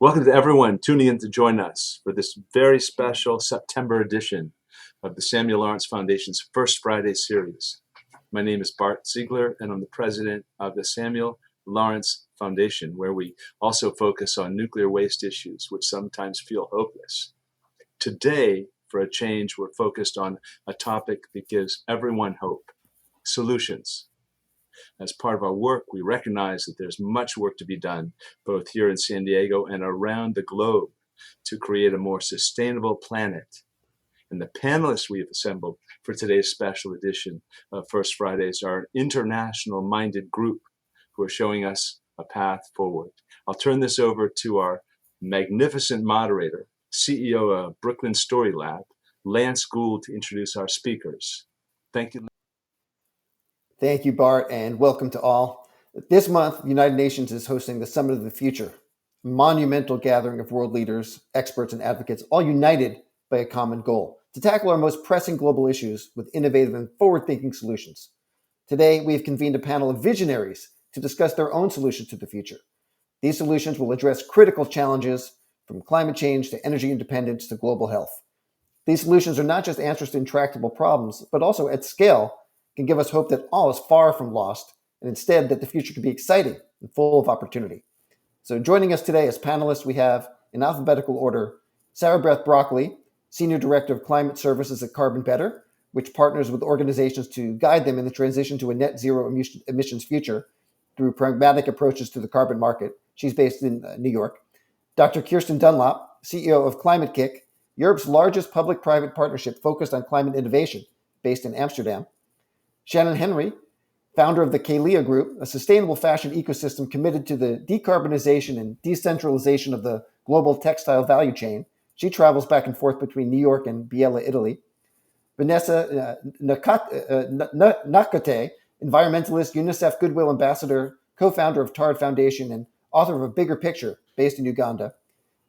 Welcome to everyone tuning in to join us for this very special September edition of the Samuel Lawrence Foundation's First Friday series. My name is Bart Ziegler, and I'm the president of the Samuel Lawrence Foundation, where we also focus on nuclear waste issues, which sometimes feel hopeless. Today, for a change, we're focused on a topic that gives everyone hope: solutions. As part of our work, we recognize that there's much work to be done, both here in San Diego and around the globe, to create a more sustainable planet. And the panelists we have assembled for today's special edition of First Fridays are an international-minded group who are showing us a path forward. I'll turn this over to our magnificent moderator, CEO of Brooklyn Story Lab, Lance Gould, to introduce our speakers. Thank you. Thank you, Bart, and welcome to all. This month, the United Nations is hosting the Summit of the Future, a monumental gathering of world leaders, experts, and advocates, all united by a common goal: to tackle our most pressing global issues with innovative and forward-thinking solutions. Today, we have convened a panel of visionaries to discuss their own solutions to the future. These solutions will address critical challenges from climate change to energy independence to global health. These solutions are not just answers to intractable problems, but also at scale can give us hope that all is far from lost, and instead that the future can be exciting and full of opportunity. So joining us today as panelists, we have, in alphabetical order, Sarah Beth Broccoli, Senior Director of Climate Services at Carbon Better, which partners with organizations to guide them in the transition to a net zero emissions future through pragmatic approaches to the carbon market. She's based in New York. Dr. Kirsten Dunlop, CEO of Climate Kick, Europe's largest public-private partnership focused on climate innovation, based in Amsterdam. Shannon Henry, founder of the Kalia Group, a sustainable fashion ecosystem committed to the decarbonization and decentralization of the global textile value chain. She travels back and forth between New York and Biella, Italy. Vanessa Nakate, environmentalist, UNICEF Goodwill Ambassador, co-founder of TARD Foundation, and author of A Bigger Picture, based in Uganda.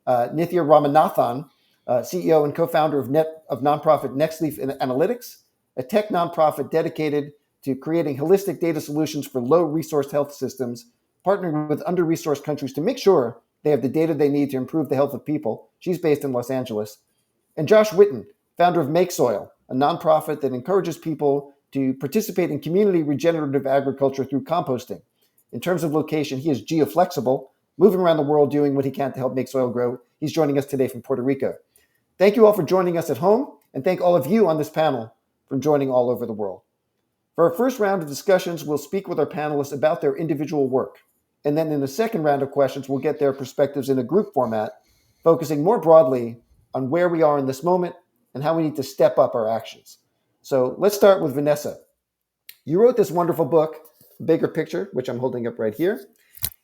Nithya Ramanathan, CEO and co-founder of nonprofit Nextleaf Analytics, a tech nonprofit dedicated to creating holistic data solutions for low-resourced health systems, partnering with under-resourced countries to make sure they have the data they need to improve the health of people. She's based in Los Angeles. And Josh Witten, founder of Make Soil, a nonprofit that encourages people to participate in community regenerative agriculture through composting. In terms of location, he is geoflexible, moving around the world doing what he can to help make soil grow. He's joining us today from Puerto Rico. Thank you all for joining us at home, and thank all of you on this panel for joining all over the world. For our first round of discussions, we'll speak with our panelists about their individual work. And then in the second round of questions, we'll get their perspectives in a group format, focusing more broadly on where we are in this moment and how we need to step up our actions. So let's start with Vanessa. You wrote this wonderful book, Bigger Picture, which I'm holding up right here,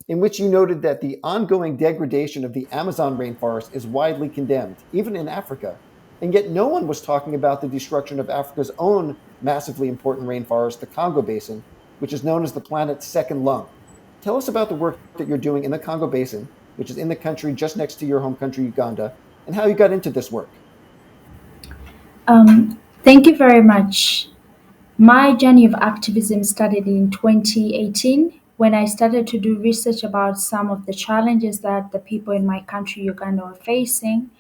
in which you noted that the ongoing degradation of the Amazon rainforest is widely condemned, even in Africa. And yet no one was talking about the destruction of Africa's own massively important rainforest, the Congo Basin, which is known as the planet's second lung. Tell us about the work that you're doing in the Congo Basin, which is in the country just next to your home country, Uganda, and how you got into this work. Thank you very much. My journey of activism started in 2018 when I started to do research about some of the challenges that the people in my country, Uganda, were facing.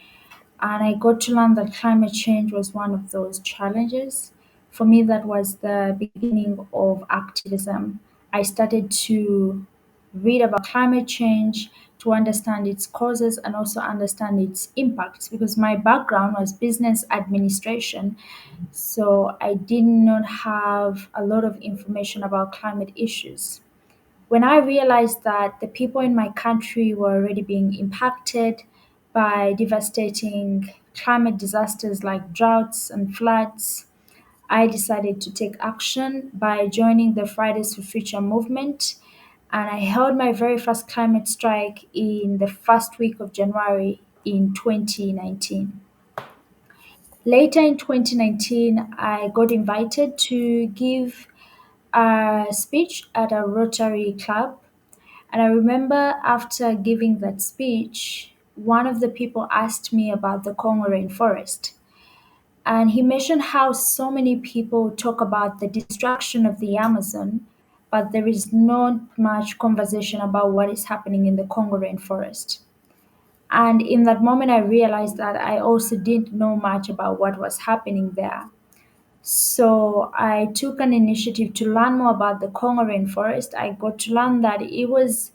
And I got to learn that climate change was one of those challenges. For me, that was the beginning of activism. I started to read about climate change, to understand its causes and also understand its impacts, because my background was business administration. So I did not have a lot of information about climate issues. When I realized that the people in my country were already being impacted by devastating climate disasters like droughts and floods, I decided to take action by joining the Fridays for Future movement. And I held my very first climate strike in the first week of January in 2019. Later in 2019, I got invited to give a speech at a Rotary Club. And I remember after giving that speech, one of the people asked me about the Congo rainforest. And he mentioned how so many people talk about the destruction of the Amazon, but there is not much conversation about what is happening in the Congo rainforest. And in that moment, I realized that I also didn't know much about what was happening there. So I took an initiative to learn more about the Congo rainforest. I got to learn that it was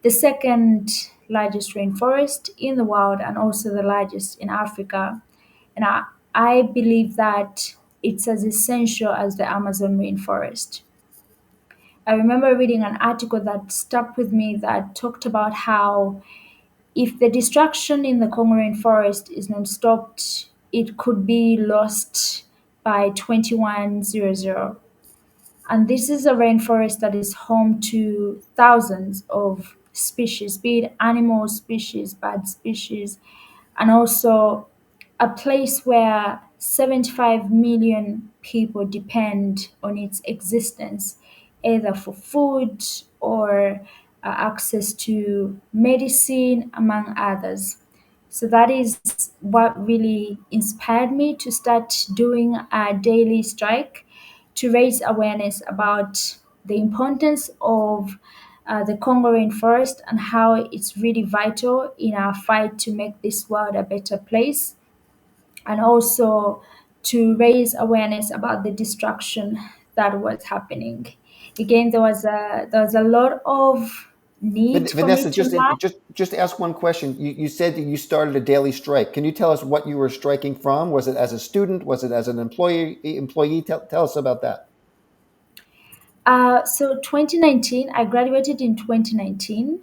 the second largest rainforest in the world and also the largest in Africa. And I believe that it's as essential as the Amazon rainforest. I remember reading an article that stuck with me that talked about how if the destruction in the Congo rainforest is not stopped, it could be lost by 2100. And this is a rainforest that is home to thousands of species, be it animal species, bird species, and also a place where 75 million people depend on its existence, either for food or access to medicine, among others. So that is what really inspired me to start doing a daily strike to raise awareness about the importance of the Congo rainforest and how it's really vital in our fight to make this world a better place, and also to raise awareness about the destruction that was happening. Again, there was a lot of need for me Vanessa, to learn. just ask one question. You said that you started a daily strike. Can you tell us what you were striking from? Was it as a student? Was it as an employee? Tell us about that. So 2019, I graduated in 2019.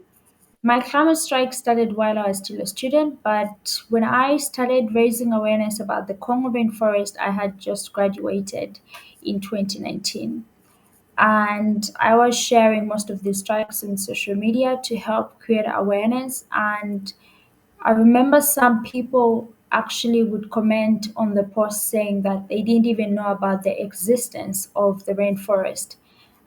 My climate strike started while I was still a student, but when I started raising awareness about the Congo rainforest, I had just graduated in 2019. And I was sharing most of these strikes on social media to help create awareness. And I remember some people actually would comment on the post saying that they didn't even know about the existence of the rainforest.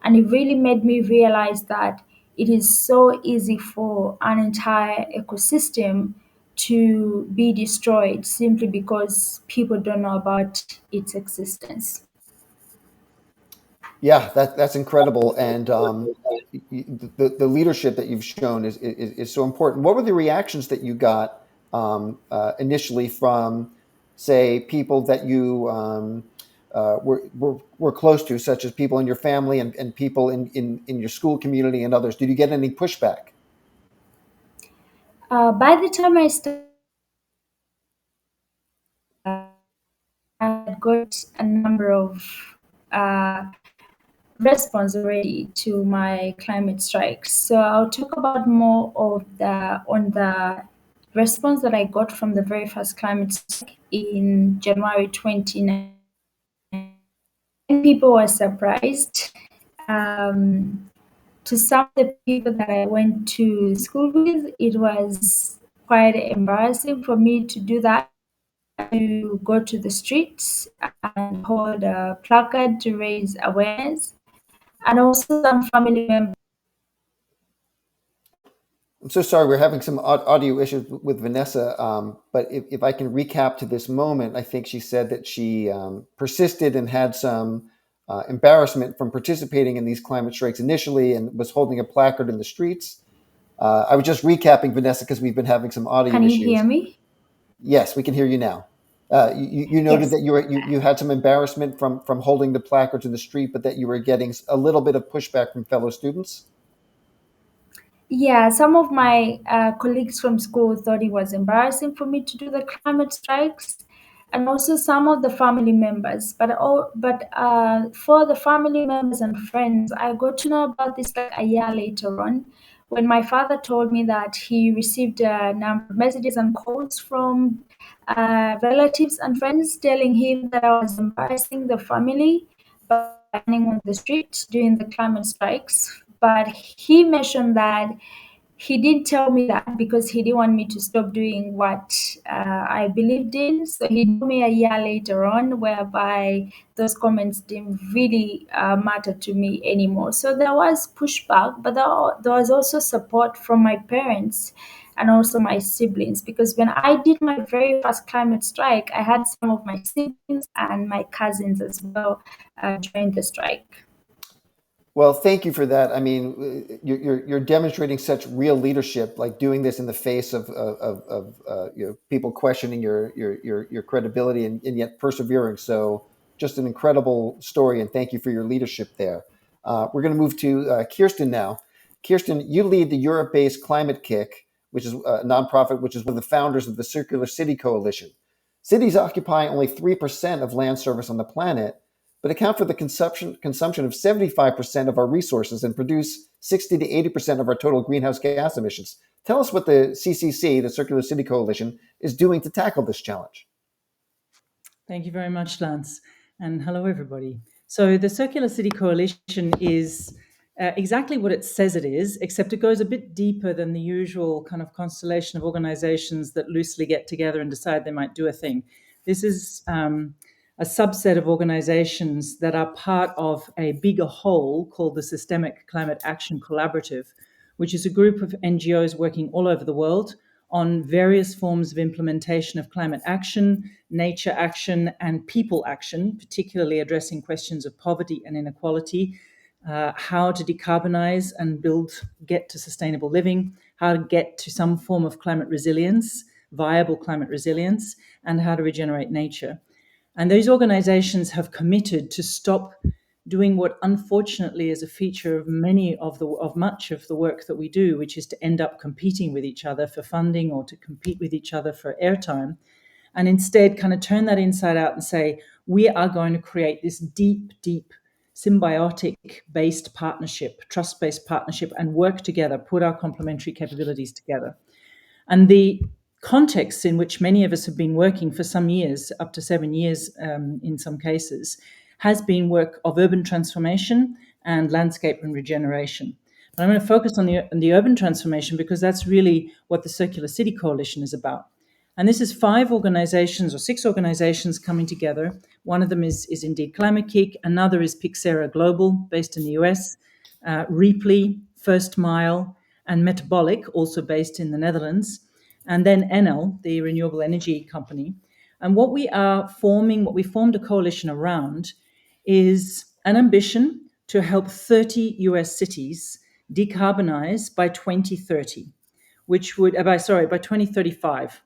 And it really made me realize that it is so easy for an entire ecosystem to be destroyed simply because people don't know about its existence. Yeah, that's incredible, and the leadership that you've shown is so important. What were the reactions that you got initially from, say, people that you were close to, such as people in your family and people in your school community and others? Did you get any pushback? By the time I started, I had got a number of uh, response already to my climate strikes. So I'll talk about more of the response that I got from the very first climate strike in January 2019. People were surprised. Um, to some of the people that I went to school with, it was quite embarrassing for me to do that, to go to the streets and hold a placard to raise awareness. And also some family members. I'm so sorry, we're having some audio issues with Vanessa. But if I can recap to this moment, I think she said that she persisted and had some embarrassment from participating in these climate strikes initially and was holding a placard in the streets. I was just recapping, Vanessa, because we've been having some audio Can you hear issues. me? Yes, we can hear you now. You noted Yes. that you had some embarrassment from holding the placards in the street, but that you were getting a little bit of pushback from fellow students. Yeah, some of my colleagues from school thought it was embarrassing for me to do the climate strikes, and also some of the family members. But for the family members and friends, I got to know about this like a year later on, when my father told me that he received a number of messages and calls from relatives and friends telling him that I was embarrassing the family by running on the street during the climate strikes. But he mentioned that he didn't tell me that because he didn't want me to stop doing what I believed in. So he told me a year later on, whereby those comments didn't really matter to me anymore. So there was pushback, but there was also support from my parents and also my siblings, because when I did my very first climate strike, I had some of my siblings and my cousins as well join the strike. Well, thank you for that. I mean, you're demonstrating such real leadership, like doing this in the face of people questioning your credibility and yet persevering. So, just an incredible story, and thank you for your leadership there. We're going to move to Kirsten now. Kirsten, you lead the Europe-based Climate Kick, which is a nonprofit, which is one of the founders of the Circular City Coalition. Cities occupy only 3% of land surface on the planet, but account for the consumption of 75% of our resources and produce 60 to 80% of our total greenhouse gas emissions. Tell us what the CCC, the Circular City Coalition, is doing to tackle this challenge. Thank you very much, Lance. And hello, everybody. So the Circular City Coalition is exactly what it says it is, except it goes a bit deeper than the usual kind of constellation of organizations that loosely get together and decide they might do a thing. This is a subset of organizations that are part of a bigger whole called the Systemic Climate Action Collaborative, which is a group of NGOs working all over the world on various forms of implementation of climate action, nature action, and people action, particularly addressing questions of poverty and inequality, how to decarbonize and get to sustainable living, how to get to some form of climate resilience, viable climate resilience, and how to regenerate nature. And those organizations have committed to stop doing what unfortunately is a feature of much of the work that we do, which is to end up competing with each other for funding or to compete with each other for airtime, and instead kind of turn that inside out and say, we are going to create this deep symbiotic-based partnership, trust-based partnership, and work together, put our complementary capabilities together. And the context in which many of us have been working for some years, up to 7 years in some cases, has been work of urban transformation and landscape and regeneration. But I'm going to focus on the urban transformation because that's really what the Circular City Coalition is about. And this is 5 organizations or 6 organizations coming together. One of them is indeed Climate Kick. Another is Pixera Global, based in the US, Reaply, First Mile, and Metabolic, also based in the Netherlands, and then Enel, the renewable energy company. And what we formed a coalition around is an ambition to help 30 US cities decarbonize by 2030. Which would, by 2035.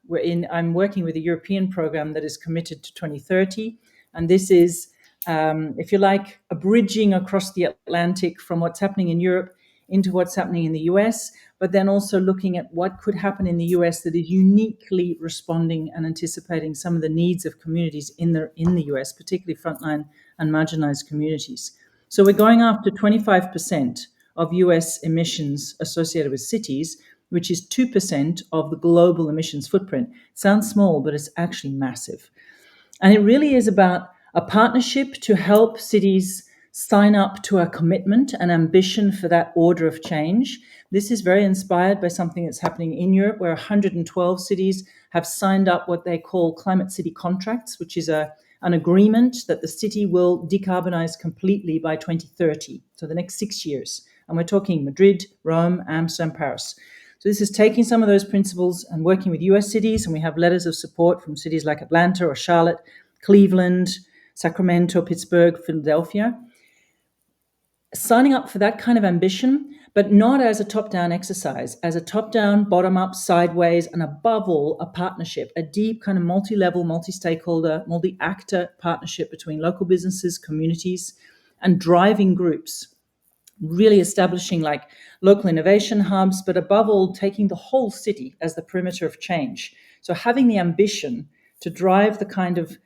I'm working with a European program that is committed to 2030. And this is, if you like, a bridging across the Atlantic from what's happening in Europe into what's happening in the US, but then also looking at what could happen in the US that is uniquely responding and anticipating some of the needs of communities in the US, particularly frontline and marginalized communities. So we're going after 25% of US emissions associated with cities, which is 2% of the global emissions footprint. Sounds small, but it's actually massive. And it really is about a partnership to help cities sign up to a commitment and ambition for that order of change. This is very inspired by something that's happening in Europe, where 112 cities have signed up what they call climate city contracts, which is an agreement that the city will decarbonize completely by 2030, so the next 6 years. And we're talking Madrid, Rome, Amsterdam, Paris. So this is taking some of those principles and working with US cities, and we have letters of support from cities like Atlanta or Charlotte, Cleveland, Sacramento, Pittsburgh, Philadelphia. Signing up for that kind of ambition, but not as a top-down exercise, as a top-down, bottom-up, sideways, and above all, a partnership, a deep kind of multi-level, multi-stakeholder, multi-actor partnership between local businesses, communities, and driving groups. Really establishing like local innovation hubs, but above all, taking the whole city as the perimeter of change. So having the ambition to drive the kind of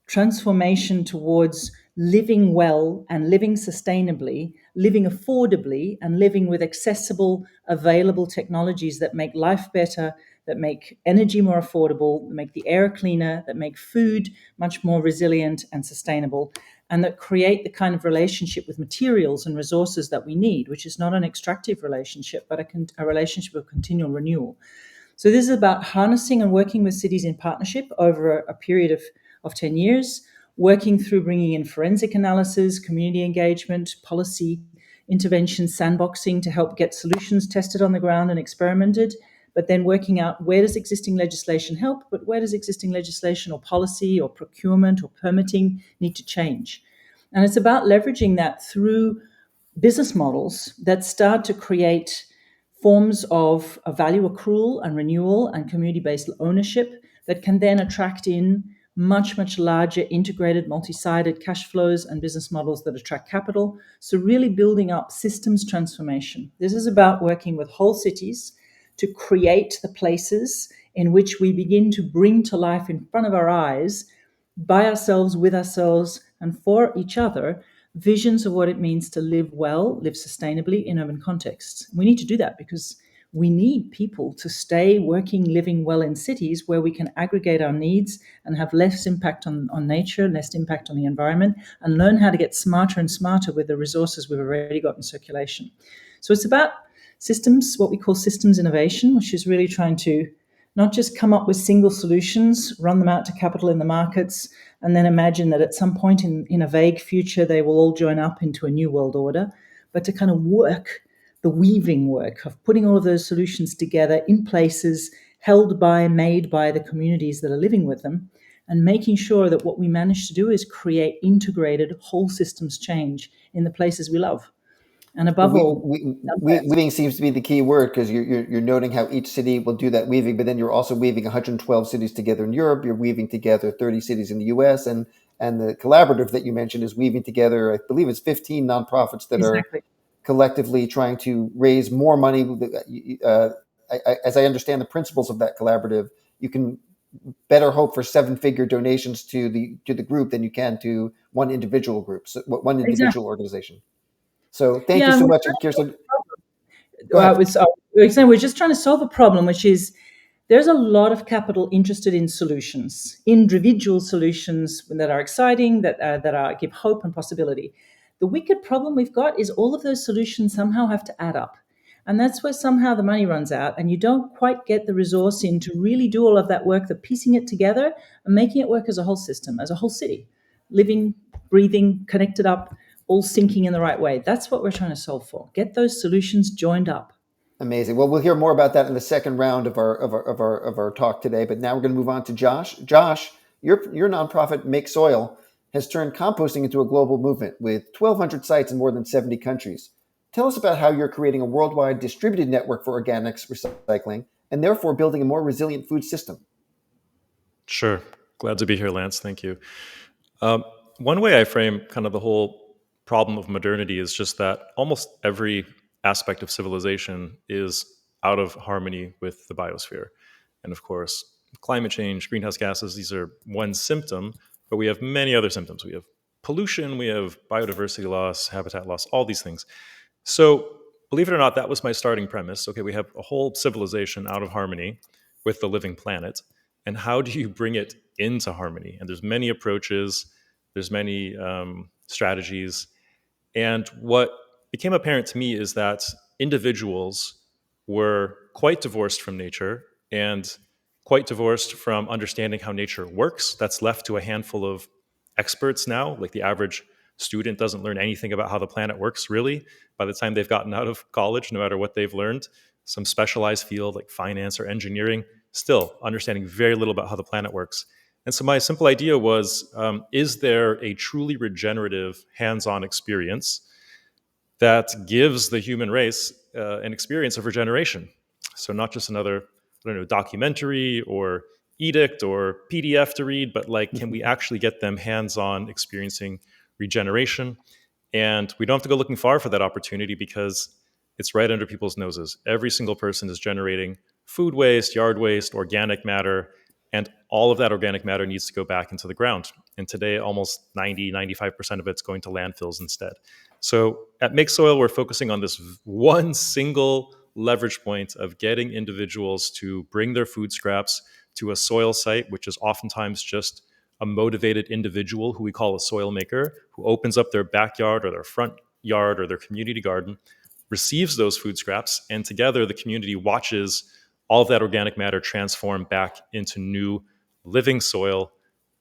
transformation towards living well and living sustainably, living affordably, and living with accessible, available technologies that make life better, that make energy more affordable, that make the air cleaner, that make food much more resilient and sustainable, and that create the kind of relationship with materials and resources that we need, which is not an extractive relationship, but a relationship of continual renewal. So this is about harnessing and working with cities in partnership over a period of 10 years, working through bringing in forensic analysis, community engagement, policy intervention, sandboxing to help get solutions tested on the ground and experimented, but then working out where does existing legislation help, but where does existing legislation or policy or procurement or permitting need to change? And it's about leveraging that through business models that start to create forms of a value accrual and renewal and community-based ownership that can then attract in much, much larger integrated multi-sided cash flows and business models that attract capital. So really building up systems transformation. This is about working with whole cities to create the places in which we begin to bring to life in front of our eyes, by ourselves, with ourselves, and for each other, visions of what it means to live well, live sustainably in urban contexts. We need to do that because we need people to stay working, living well in cities where we can aggregate our needs and have less impact on nature, less impact on the environment, and learn how to get smarter and smarter with the resources we've already got in circulation. So it's about systems, what we call systems innovation, which is really trying to not just come up with single solutions, run them out to capital in the markets, and then imagine that at some point in a vague future, they will all join up into a new world order, but to kind of work the weaving work of putting all of those solutions together in places held by, made by the communities that are living with them, and making sure that what we manage to do is create integrated whole systems change in the places we love. And Well, above all, weaving seems to be the key word, because you're noting how each city will do that weaving, but then you're also weaving 112 cities together in Europe. You're weaving together 30 cities in the U.S. and the collaborative that you mentioned is weaving together, I believe it's 15 nonprofits that are exactly. collectively trying to raise more money. As I understand the principles of that collaborative, you can better hope for seven-figure donations to the group than you can to one individual group, so one Exactly. individual organization. So thank you Yeah, so and much, Kirsten. Go well, ahead. we're just trying to solve a problem, which is there's a lot of capital interested in solutions, individual solutions that are exciting, that give hope and possibility. The wicked problem we've got is all of those solutions somehow have to add up. And that's where somehow the money runs out and you don't quite get the resource in to really do all of that work, the piecing it together and making it work as a whole system, as a whole city, living, breathing, connected up, all syncing in the right way. That's what we're trying to solve for. Get those solutions joined up. Amazing. Well, we'll hear more about that in the second round of our talk today. But now we're going to move on to Josh. Josh, your nonprofit Make Soil has turned composting into a global movement with 1,200 sites in more than 70 countries. Tell us about how you're creating a worldwide distributed network for organics recycling and therefore building a more resilient food system. Sure. Glad to be here, Lance. Thank you. One way I frame kind of the whole problem of modernity is just that almost every aspect of civilization is out of harmony with the biosphere. And of course, climate change, greenhouse gases, these are one symptom, but we have many other symptoms. We have pollution, we have biodiversity loss, habitat loss, all these things. So, believe it or not, that was my starting premise. Okay, we have a whole civilization out of harmony with the living planet. And how do you bring it into harmony? And there's many approaches, there's many strategies. And what became apparent to me is that individuals were quite divorced from nature and quite divorced from understanding how nature works. That's left to a handful of experts now. Like the average student doesn't learn anything about how the planet works, really, by the time they've gotten out of college, no matter what they've learned. Some specialized field like finance or engineering, still understanding very little about how the planet works. And so my simple idea was, is there a truly regenerative hands-on experience that gives the human race an experience of regeneration? So not just another, I don't know, documentary or edict or PDF to read, but like, can we actually get them hands-on experiencing regeneration? And we don't have to go looking far for that opportunity because it's right under people's noses. Every single person is generating food waste, yard waste, organic matter, and all of that organic matter needs to go back into the ground. And today, almost 95% of it's going to landfills instead. So at Make Soil, we're focusing on this one single leverage point of getting individuals to bring their food scraps to a soil site, which is oftentimes just a motivated individual who we call a soil maker, who opens up their backyard or their front yard or their community garden, receives those food scraps, and together the community watches all of that organic matter transform back into new living soil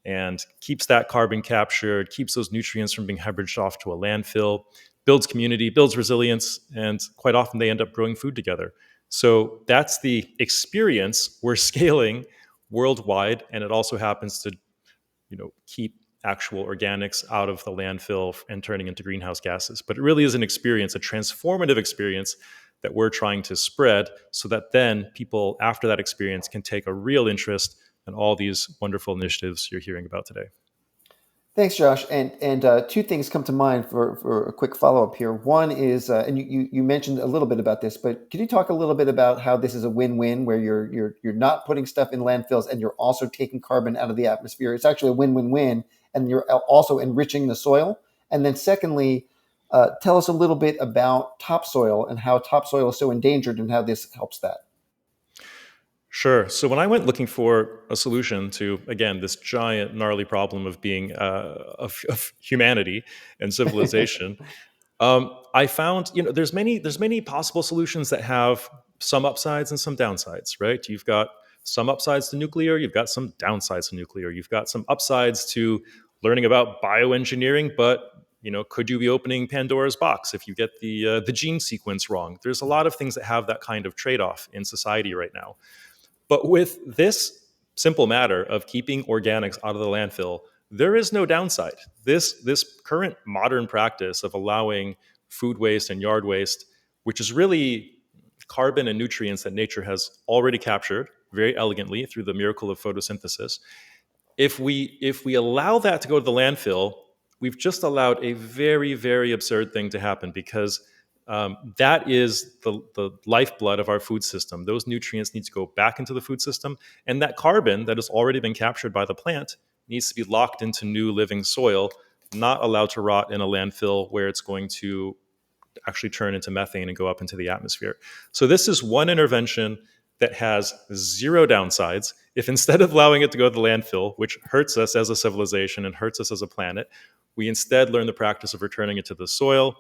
and keeps that carbon captured, keeps those nutrients from being hemorrhaged off to a landfill, builds community, builds resilience, and quite often they end up growing food together. So that's the experience we're scaling worldwide, and it also happens to, keep actual organics out of the landfill and turning into greenhouse gases. But it really is an experience, a transformative experience that we're trying to spread so that then people after that experience can take a real interest in all these wonderful initiatives you're hearing about today. Thanks, Josh. And two things come to mind for a quick follow-up here. One is, and you mentioned a little bit about this, but could you talk a little bit about how this is a win-win, where you're not putting stuff in landfills and you're also taking carbon out of the atmosphere? It's actually a win-win-win, and you're also enriching the soil. And then secondly, tell us a little bit about topsoil and how topsoil is so endangered and how this helps that. Sure. So when I went looking for a solution to, again, this giant gnarly problem of being of humanity and civilization, I found there's many possible solutions that have some upsides and some downsides, right? You've got some upsides to nuclear, you've got some downsides to nuclear, you've got some upsides to learning about bioengineering, but could you be opening Pandora's box if you get the gene sequence wrong? There's a lot of things that have that kind of trade-off in society right now. But with this simple matter of keeping organics out of the landfill, there is no downside. This current modern practice of allowing food waste and yard waste, which is really carbon and nutrients that nature has already captured very elegantly through the miracle of photosynthesis, if we allow that to go to the landfill, we've just allowed a very, very absurd thing to happen, because that is the lifeblood of our food system. Those nutrients need to go back into the food system, and that carbon that has already been captured by the plant needs to be locked into new living soil, not allowed to rot in a landfill where it's going to actually turn into methane and go up into the atmosphere. So this is one intervention that has zero downsides. If instead of allowing it to go to the landfill, which hurts us as a civilization and hurts us as a planet, we instead learn the practice of returning it to the soil,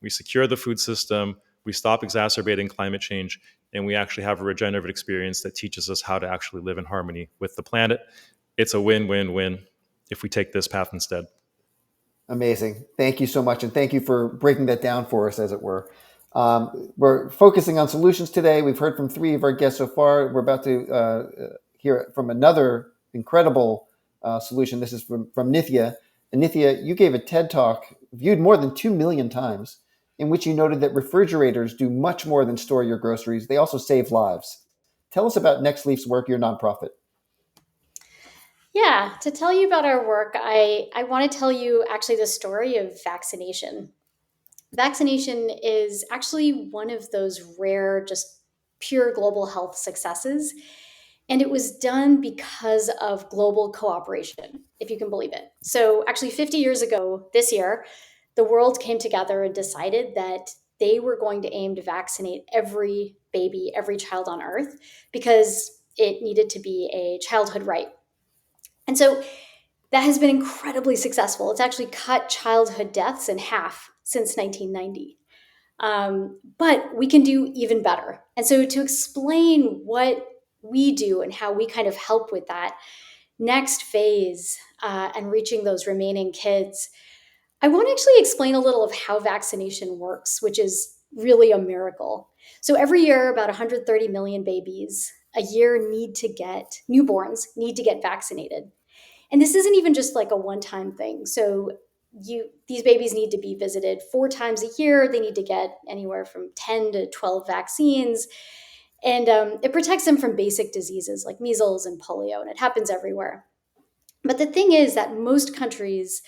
we secure the food system, we stop exacerbating climate change, and we actually have a regenerative experience that teaches us how to actually live in harmony with the planet. It's a win-win-win if we take this path instead. Amazing. Thank you so much. And thank you for breaking that down for us, as it were. We're focusing on solutions today. We've heard from three of our guests so far. We're about to hear from another incredible solution. This is from Nithya. And Nithya, you gave a TED Talk viewed more than 2 million times, in which you noted that refrigerators do much more than store your groceries. They also save lives. Tell us about Next Leaf's work, your nonprofit. Yeah, to tell you about our work, I want to tell you actually the story of vaccination. Vaccination is actually one of those rare, just pure global health successes. And it was done because of global cooperation, if you can believe it. So actually 50 years ago this year, the world came together and decided that they were going to aim to vaccinate every baby, every child on Earth, because it needed to be a childhood right. And so that has been incredibly successful. It's actually cut childhood deaths in half since 1990. But we can do even better. And so to explain what we do and how we kind of help with that next phase and reaching those remaining kids, I want to actually explain a little of how vaccination works, which is really a miracle. So every year, about 130 million babies a year newborns need to get vaccinated. And this isn't even just like a one-time thing. So these babies need to be visited 4 times a year. They need to get anywhere from 10 to 12 vaccines. And it protects them from basic diseases like measles and polio, and it happens everywhere. But the thing is that most countries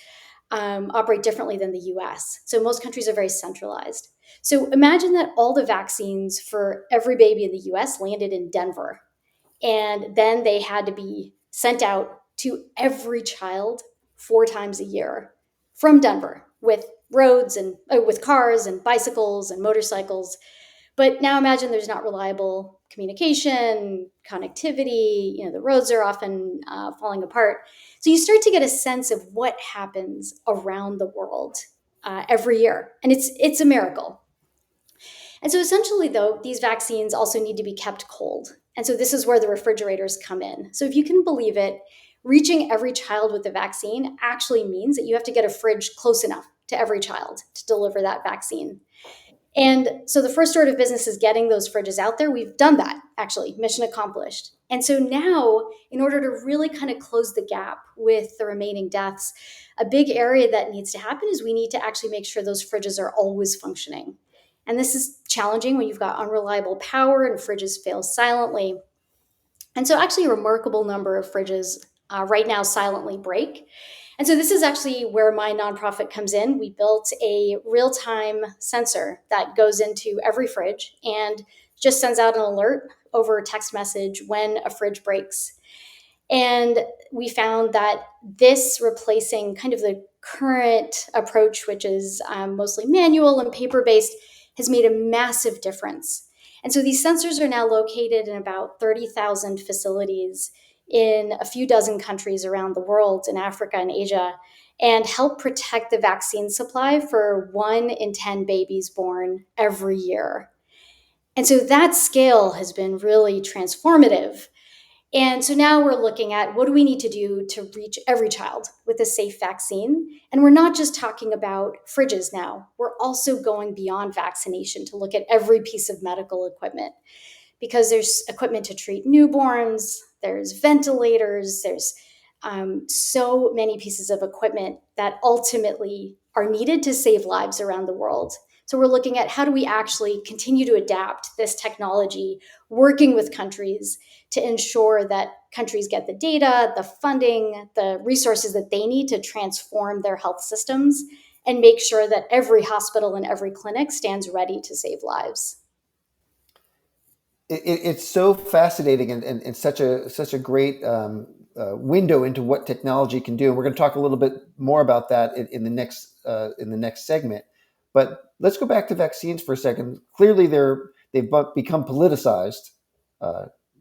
operate differently than the US. So most countries are very centralized. So imagine that all the vaccines for every baby in the US landed in Denver. And then they had to be sent out to every child 4 times a year from Denver with roads and with cars and bicycles and motorcycles. But now imagine there's not reliable communication, connectivity, the roads are often falling apart. So you start to get a sense of what happens around the world every year. And it's a miracle. And so essentially, though, these vaccines also need to be kept cold. And so this is where the refrigerators come in. So if you can believe it, reaching every child with the vaccine actually means that you have to get a fridge close enough to every child to deliver that vaccine. And so the first order of business is getting those fridges out there. We've done that, actually, mission accomplished. And so now, in order to really kind of close the gap with the remaining deaths, a big area that needs to happen is we need to actually make sure those fridges are always functioning. And this is challenging when you've got unreliable power and fridges fail silently. And so actually a remarkable number of fridges right now silently break. And so this is actually where my nonprofit comes in. We built a real-time sensor that goes into every fridge and just sends out an alert over a text message when a fridge breaks. And we found that this replacing kind of the current approach, which is mostly manual and paper-based, has made a massive difference. And so these sensors are now located in about 30,000 facilities in a few dozen countries around the world, in Africa and Asia, and help protect the vaccine supply for 1 in 10 babies born every year. And so that scale has been really transformative. And so now we're looking at what do we need to do to reach every child with a safe vaccine? And we're not just talking about fridges now. We're also going beyond vaccination to look at every piece of medical equipment, because there's equipment to treat newborns, there's ventilators, there's so many pieces of equipment that ultimately are needed to save lives around the world. So we're looking at how do we actually continue to adapt this technology, working with countries to ensure that countries get the data, the funding, the resources that they need to transform their health systems and make sure that every hospital and every clinic stands ready to save lives. It's so fascinating and such a great window into what technology can do. And we're going to talk a little bit more about that in the next segment. But let's go back to vaccines for a second. Clearly, they've become politicized,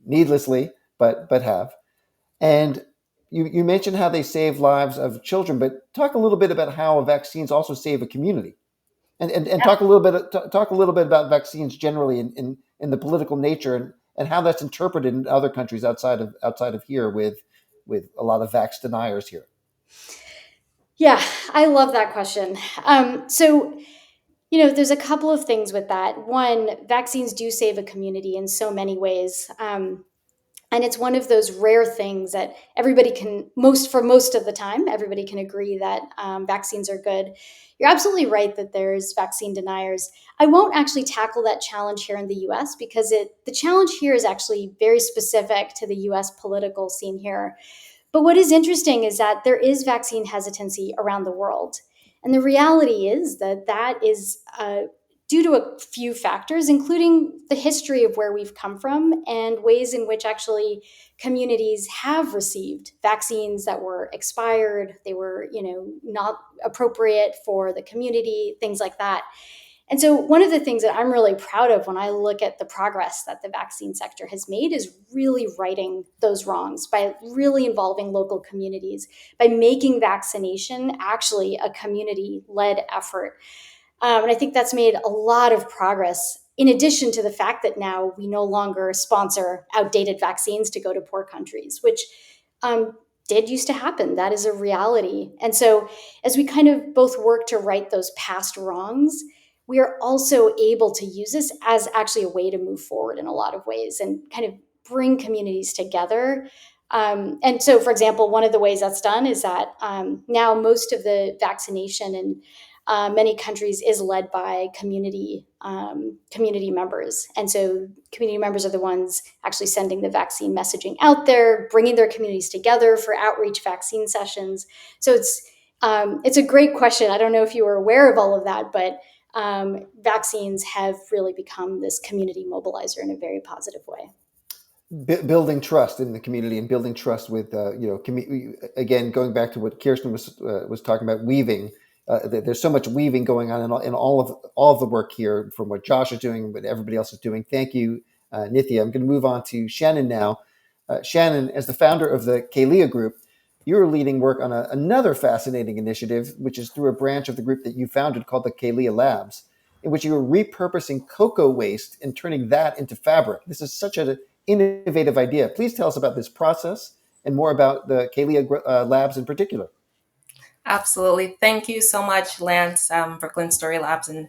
needlessly, but have. And you mentioned how they save lives of children, but talk a little bit about how vaccines also save a community, and talk a little bit about vaccines generally in the political nature and how that's interpreted in other countries outside of here with a lot of vax deniers here. Yeah, I love that question. So, there's a couple of things with that. One, vaccines do save a community in so many ways. And it's one of those rare things that for most of the time, everybody can agree that vaccines are good. You're absolutely right that there's vaccine deniers. I won't actually tackle that challenge here in the US because the challenge here is actually very specific to the US political scene here. But what is interesting is that there is vaccine hesitancy around the world. And the reality is that is due to a few factors, including the history of where we've come from and ways in which actually communities have received vaccines that were expired, they were, not appropriate for the community, things like that. And so one of the things that I'm really proud of when I look at the progress that the vaccine sector has made is really righting those wrongs by really involving local communities, by making vaccination actually a community-led effort. And I think that's made a lot of progress, in addition to the fact that now we no longer sponsor outdated vaccines to go to poor countries, which did used to happen. That is a reality. And so as we kind of both work to right those past wrongs, we are also able to use this as actually a way to move forward in a lot of ways and kind of bring communities together. And so, for example, one of the ways that's done is that now most of the vaccination in many countries is led by community members. And so community members are the ones actually sending the vaccine messaging out there, bringing their communities together for outreach vaccine sessions. So it's a great question. I don't know if you were aware of all of that, but vaccines have really become this community mobilizer in a very positive way. Building trust in the community and building trust with, again, going back to what Kirsten was talking about, weaving. There's so much weaving going on in all of the work here, from what Josh is doing, what everybody else is doing. Thank you, Nithya. I'm going to move on to Shannon now. Shannon, as the founder of the Kalia Group, you're leading work on another fascinating initiative, which is through a branch of the group that you founded called the Kalia Labs, in which you are repurposing cocoa waste and turning that into fabric. This is such an innovative idea. Please tell us about this process and more about the Kalia Labs in particular. Absolutely. Thank you so much, Lance, Brooklyn Story Labs, and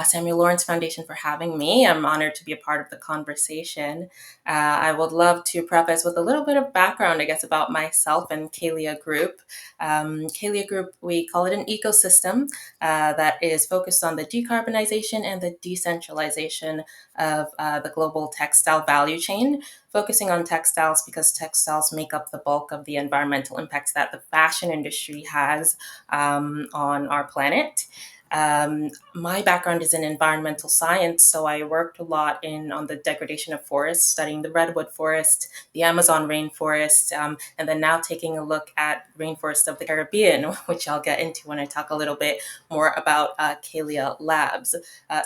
Samuel Lawrence Foundation for having me. I'm honored to be a part of the conversation. I would love to preface with a little bit of background, I guess, about myself and Kalia Group. Kalia Group, we call it an ecosystem that is focused on the decarbonization and the decentralization of the global textile value chain, focusing on textiles because textiles make up the bulk of the environmental impacts that the fashion industry has on our planet. My background is in environmental science, so I worked a lot on the degradation of forests, studying the redwood forest, the Amazon rainforest, and then now taking a look at rainforests of the Caribbean, which I'll get into when I talk a little bit more about Kalia Labs.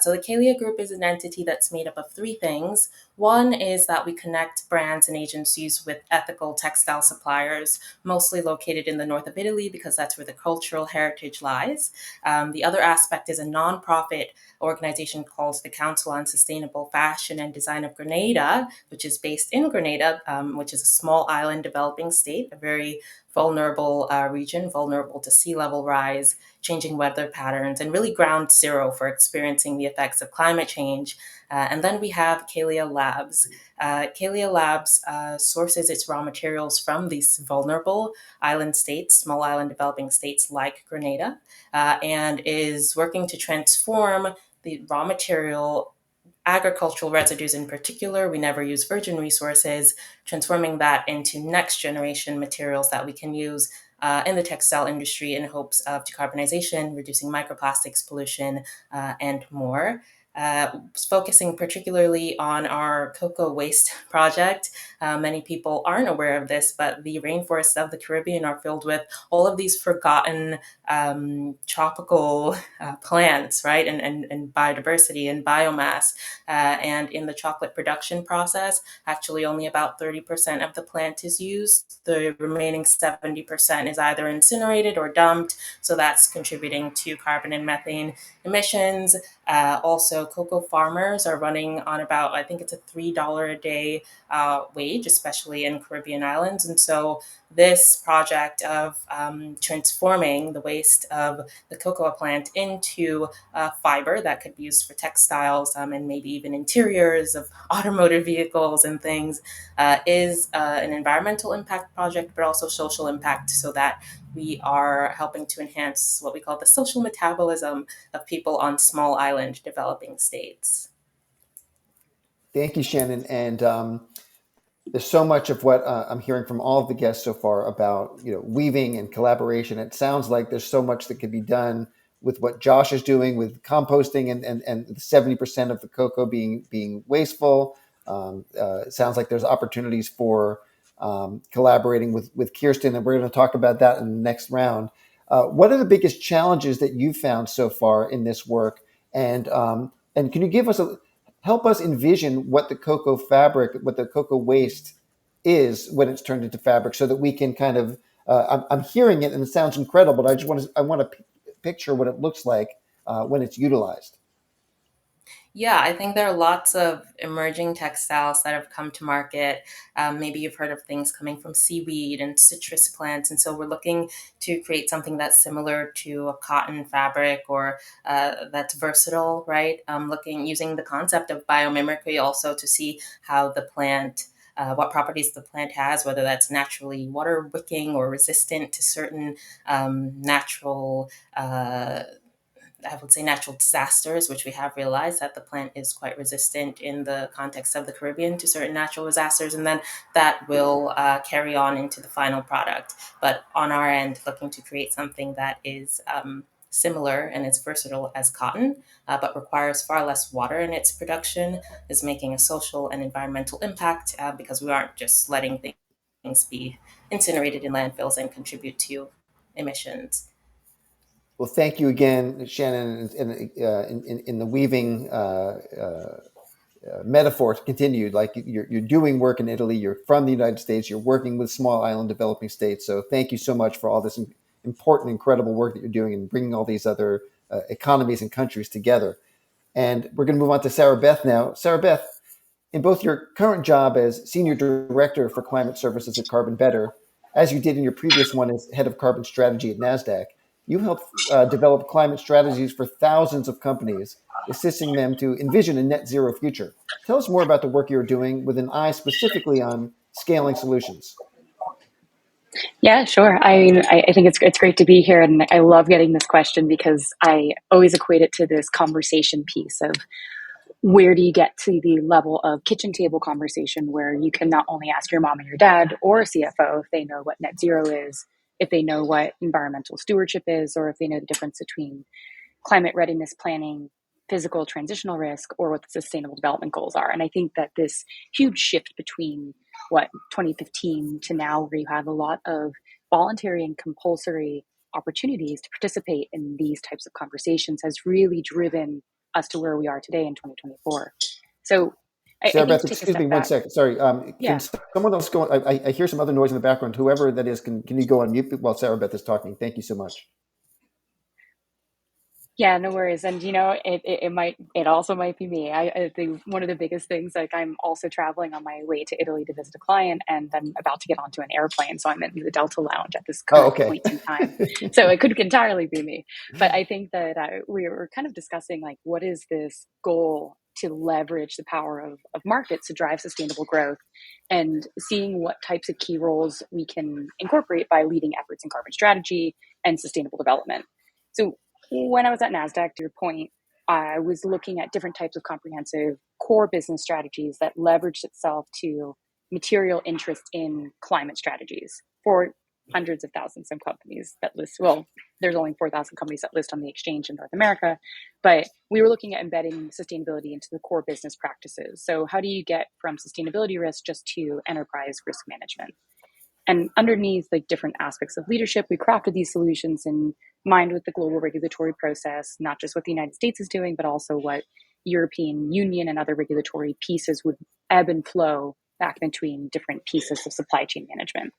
So the Kalia Group is an entity that's made up of three things. One is that we connect brands and agencies with ethical textile suppliers, mostly located in the north of Italy because that's where the cultural heritage lies. The other aspect is a nonprofit organization called the Council on Sustainable Fashion and Design of Grenada, which is based in Grenada, which is a small island developing state, a very vulnerable region, vulnerable to sea level rise, changing weather patterns, and really ground zero for experiencing the effects of climate change. And then we have Kalia Labs. Kalia Labs sources its raw materials from these vulnerable island states, small island developing states like Grenada, and is working to transform the raw material, agricultural residues in particular. We never use virgin resources, transforming that into next generation materials that we can use in the textile industry in hopes of decarbonization, reducing microplastics pollution, and more. Focusing particularly on our cocoa waste project. Many people aren't aware of this, but the rainforests of the Caribbean are filled with all of these forgotten tropical plants, right? And biodiversity and biomass. And in the chocolate production process, actually only about 30% of the plant is used. The remaining 70% is either incinerated or dumped. So that's contributing to carbon and methane emissions. Also, cocoa farmers are running on about, I think it's a $3 a day wage, especially in Caribbean islands. And so this project of transforming the waste of the cocoa plant into fiber that could be used for textiles and maybe even interiors of automotive vehicles and things is an environmental impact project, but also social impact, so that we are helping to enhance what we call the social metabolism of people on small island developing states. Thank you, Shannon. And there's so much of what I'm hearing from all of the guests so far about weaving and collaboration. It sounds like there's so much that could be done with what Josh is doing with composting and the 70% of the cocoa being wasteful. It sounds like there's opportunities for collaborating with Kirsten, and we're going to talk about that in the next round. What are the biggest challenges that you've found so far in this work? And can you give us help us envision what the cocoa fabric, what the cocoa waste is when it's turned into fabric, so that we can kind of, I'm hearing it and it sounds incredible, but I want to picture what it looks like when it's utilized. Yeah, I think there are lots of emerging textiles that have come to market. Maybe you've heard of things coming from seaweed and citrus plants. And so we're looking to create something that's similar to a cotton fabric or that's versatile, right? Using the concept of biomimicry also to see how the plant what properties the plant has, whether that's naturally water wicking or resistant to certain natural I would say natural disasters, which we have realized that the plant is quite resistant in the context of the Caribbean to certain natural disasters, and then that will carry on into the final product. But on our end, looking to create something that is similar and as versatile as cotton, but requires far less water in its production, is making a social and environmental impact because we aren't just letting things be incinerated in landfills and contribute to emissions. Well, thank you again, Shannon, in the weaving metaphor continued. Like you're doing work in Italy, you're from the United States, you're working with small island developing states. So thank you so much for all this important, incredible work that you're doing and bringing all these other economies and countries together. And we're going to move on to Sarah Beth now. Sarah Beth, in both your current job as Senior Director for Climate Services at Carbon Better, as you did in your previous one as Head of Carbon Strategy at NASDAQ, You help develop climate strategies for thousands of companies, assisting them to envision a net zero future. Tell us more about the work you're doing with an eye specifically on scaling solutions. Yeah, sure. I mean, I think it's great to be here, and I love getting this question because I always equate it to this conversation piece of where do you get to the level of kitchen table conversation where you can not only ask your mom and your dad or a CFO if they know what net zero is, if they know what environmental stewardship is, or if they know the difference between climate readiness planning, physical transitional risk, or what the sustainable development goals are. And I think that this huge shift between 2015 to now, where you have a lot of voluntary and compulsory opportunities to participate in these types of conversations has really driven us to where we are today in 2024. So Sarah I think Beth, to take excuse a me step 1 back. second. Sorry. Yeah. Can someone else go? I hear some other noise in the background. Whoever that is, can you go on mute while Sarah Beth is talking? Thank you so much. Yeah, no worries. And it also might be me. I think one of the biggest things, like I'm also traveling on my way to Italy to visit a client, and I'm about to get onto an airplane. So I'm in the Delta Lounge at this Oh, current okay. point in time. So it could entirely be me. But I think that we were kind of discussing like, what is this goal to leverage the power of markets to drive sustainable growth, and seeing what types of key roles we can incorporate by leading efforts in carbon strategy and sustainable development. So when I was at NASDAQ, to your point, I was looking at different types of comprehensive core business strategies that leveraged itself to material interest in climate strategies for hundreds of thousands of companies that list. Well, there's only 4,000 companies that list on the exchange in North America, but we were looking at embedding sustainability into the core business practices. So how do you get from sustainability risk just to enterprise risk management? And underneath like different aspects of leadership, we crafted these solutions in mind with the global regulatory process, not just what the United States is doing, but also what European Union and other regulatory pieces would ebb and flow back between different pieces of supply chain management.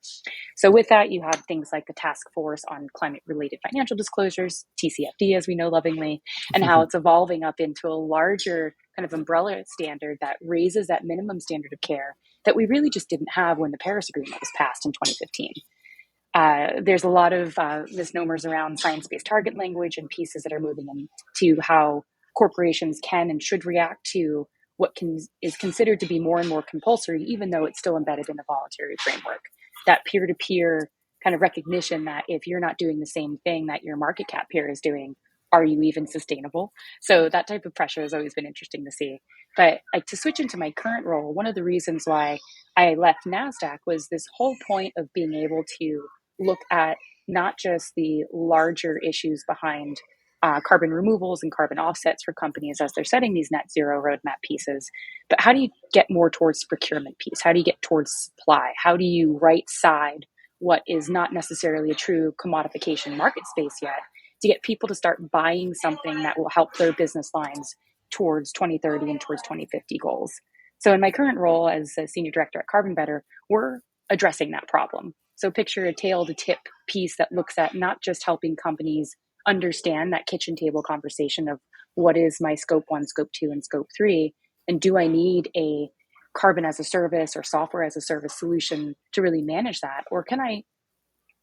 So with that, you have things like the Task Force on Climate-Related Financial Disclosures, TCFD as we know lovingly, and how it's evolving up into a larger kind of umbrella standard that raises that minimum standard of care that we really just didn't have when the Paris Agreement was passed in 2015. There's a lot of misnomers around science-based target language and pieces that are moving into how corporations can and should react to what is considered to be more and more compulsory, even though it's still embedded in a voluntary framework. That peer-to-peer kind of recognition that if you're not doing the same thing that your market cap peer is doing, are you even sustainable? So that type of pressure has always been interesting to see. But like to switch into my current role, one of the reasons why I left NASDAQ was this whole point of being able to look at not just the larger issues behind carbon removals and carbon offsets for companies as they're setting these net zero roadmap pieces, but how do you get more towards the procurement piece? How do you get towards supply? How do you right side what is not necessarily a true commodification market space yet to get people to start buying something that will help their business lines towards 2030 and towards 2050 goals? So in my current role as a senior director at Carbon Better, we're addressing that problem. So picture a tail to tip piece that looks at not just helping companies understand that kitchen table conversation of what is my scope 1, scope 2, and scope 3, and do I need a carbon as a service or software as a service solution to really manage that? Or can I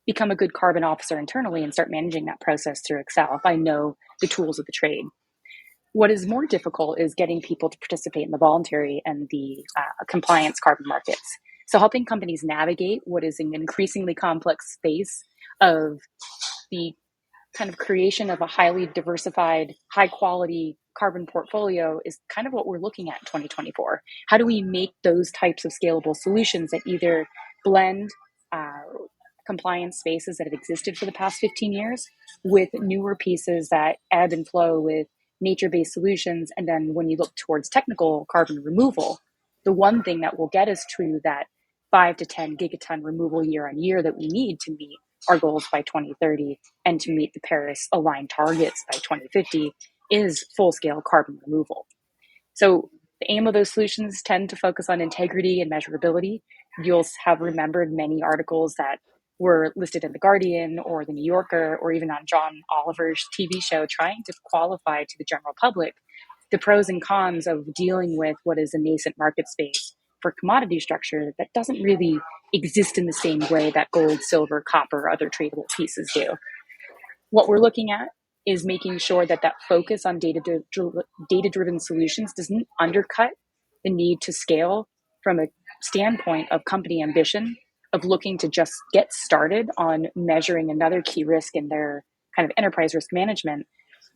become a good carbon officer internally and start managing that process through Excel if I know the tools of the trade? What is more difficult is getting people to participate in the voluntary and the compliance carbon markets. So helping companies navigate what is an increasingly complex space of the kind of creation of a highly diversified, high quality carbon portfolio is kind of what we're looking at in 2024. How do we make those types of scalable solutions that either blend compliance spaces that have existed for the past 15 years with newer pieces that ebb and flow with nature-based solutions? And then when you look towards technical carbon removal, the one thing that will get us to that 5 to 10 gigaton removal year on year that we need to meet our goals by 2030 and to meet the Paris aligned targets by 2050 is full-scale carbon removal. So the aim of those solutions tend to focus on integrity and measurability. You'll have remembered many articles that were listed in The Guardian or The New Yorker or even on John Oliver's TV show trying to qualify to the general public the pros and cons of dealing with what is a nascent market space for commodity structure that doesn't really exist in the same way that gold, silver, copper, other tradable pieces do. What we're looking at is making sure that that focus on data-driven solutions doesn't undercut the need to scale from a standpoint of company ambition, of looking to just get started on measuring another key risk in their kind of enterprise risk management,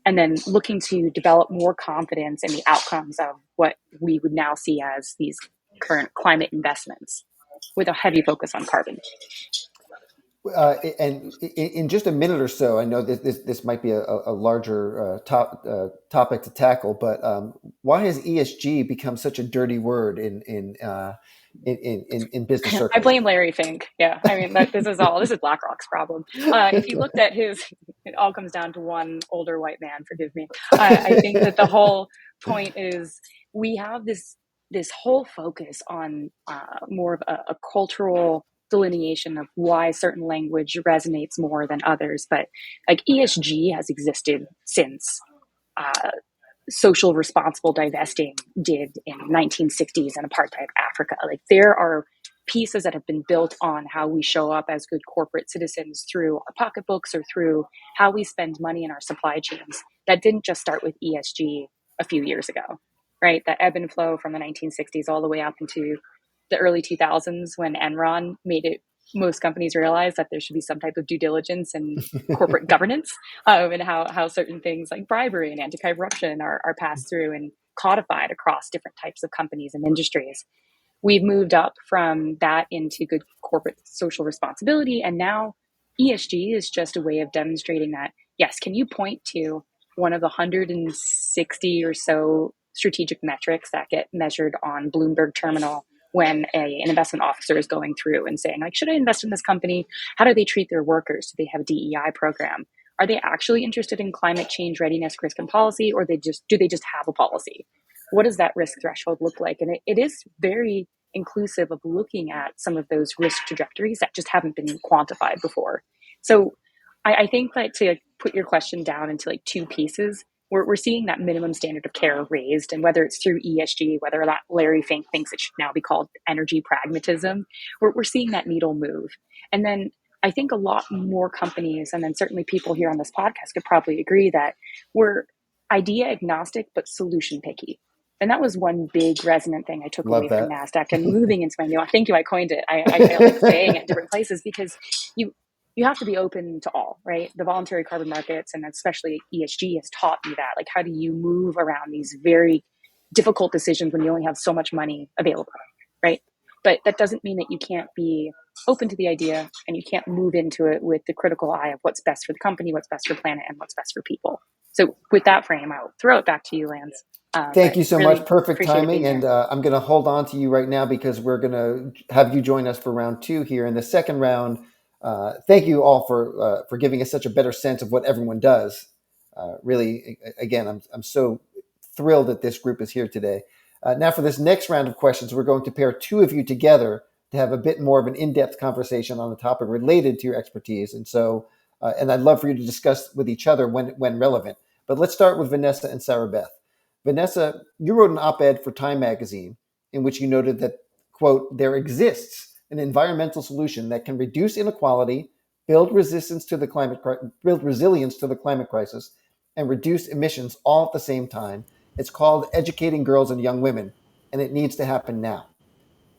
and then looking to develop more confidence in the outcomes of what we would now see as these current climate investments with a heavy focus on carbon. And in just a minute or so, I know this might be a larger topic to tackle, but why has ESG become such a dirty word in business circles? I blame Larry Fink. Yeah, I mean, this is BlackRock's problem. If you looked at it all comes down to one older white man. Forgive me. I think that the whole point is we have this whole focus on more of a cultural delineation of why certain language resonates more than others. But like ESG has existed since social responsible divesting did in 1960s and apartheid Africa. Like there are pieces that have been built on how we show up as good corporate citizens through our pocketbooks or through how we spend money in our supply chains that didn't just start with ESG a few years ago, right? That ebb and flow from the 1960s all the way up into the early 2000s when Enron made it most companies realize that there should be some type of due diligence and corporate governance, and how certain things like bribery and anti-corruption are passed through and codified across different types of companies and industries. We've moved up from that into good corporate social responsibility, and now ESG is just a way of demonstrating that, yes, can you point to one of the 160 or so strategic metrics that get measured on Bloomberg Terminal when an investment officer is going through and saying, like, should I invest in this company? How do they treat their workers? Do they have a DEI program? Are they actually interested in climate change readiness, risk, and policy, or do they just have a policy? What does that risk threshold look like? And it is very inclusive of looking at some of those risk trajectories that just haven't been quantified before. So I think that to put your question down into like two pieces, we're seeing that minimum standard of care raised, and whether it's through ESG, whether or not Larry Fink thinks it should now be called energy pragmatism, we're seeing that needle move. And then I think a lot more companies, and then certainly people here on this podcast could probably agree that we're idea agnostic, but solution picky. And that was one big resonant thing I took away from NASDAQ and moving into my new, thank you, I coined it. I like saying it in different places because you have to be open to all, right? The voluntary carbon markets and especially ESG has taught me that. Like, how do you move around these very difficult decisions when you only have so much money available, right? But that doesn't mean that you can't be open to the idea and you can't move into it with the critical eye of what's best for the company, what's best for planet, and what's best for people. So with that frame, I'll throw it back to you, Lance. Thank you so much. Perfect timing. And I'm going to hold on to you right now because we're going to have you join us for round two here. In the second round, thank you all for giving us such a better sense of what everyone does. Really, again, I'm so thrilled that this group is here today. Now for this next round of questions, we're going to pair two of you together to have a bit more of an in-depth conversation on a topic related to your expertise. And so, and I'd love for you to discuss with each other when relevant. But let's start with Vanessa and Sarah Beth. Vanessa, you wrote an op-ed for Time magazine in which you noted that, quote, there exists an environmental solution that can reduce inequality, build resilience to the climate crisis, and reduce emissions all at the same time. It's called Educating Girls and Young Women, and it needs to happen now.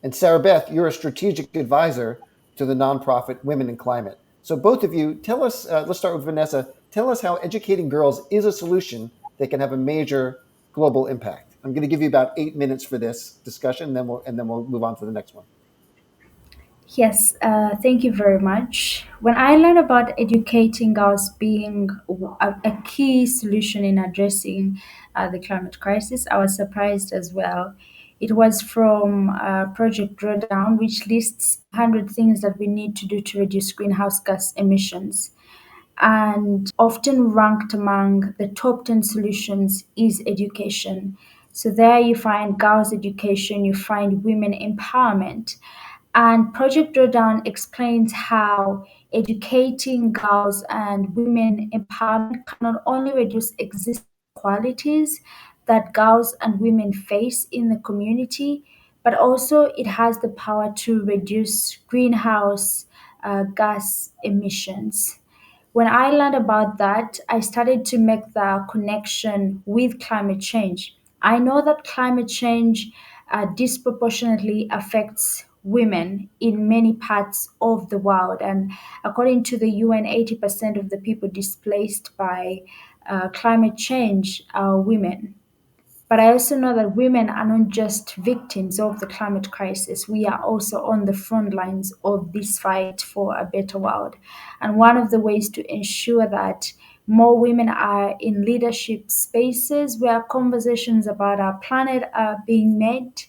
And Sarah Beth, you're a strategic advisor to the nonprofit Women in Climate. So both of you, tell us, let's start with Vanessa, tell us how educating girls is a solution that can have a major global impact. I'm going to give you about 8 minutes for this discussion, and then we'll move on to the next one. Yes, thank you very much. When I learned about educating girls being a key solution in addressing the climate crisis, I was surprised as well. It was from Project Drawdown, which lists 100 things that we need to do to reduce greenhouse gas emissions. And often ranked among the top 10 solutions is education. So there you find girls' education, you find women empowerment. And Project Drawdown explains how educating girls and women empowerment can not only reduce existing inequalities that girls and women face in the community, but also it has the power to reduce greenhouse gas emissions. When I learned about that, I started to make the connection with climate change. I know that climate change disproportionately affects women in many parts of the world. And according to the UN, 80% of the people displaced by climate change are women. But I also know that women are not just victims of the climate crisis. We are also on the front lines of this fight for a better world. And one of the ways to ensure that more women are in leadership spaces where conversations about our planet are being made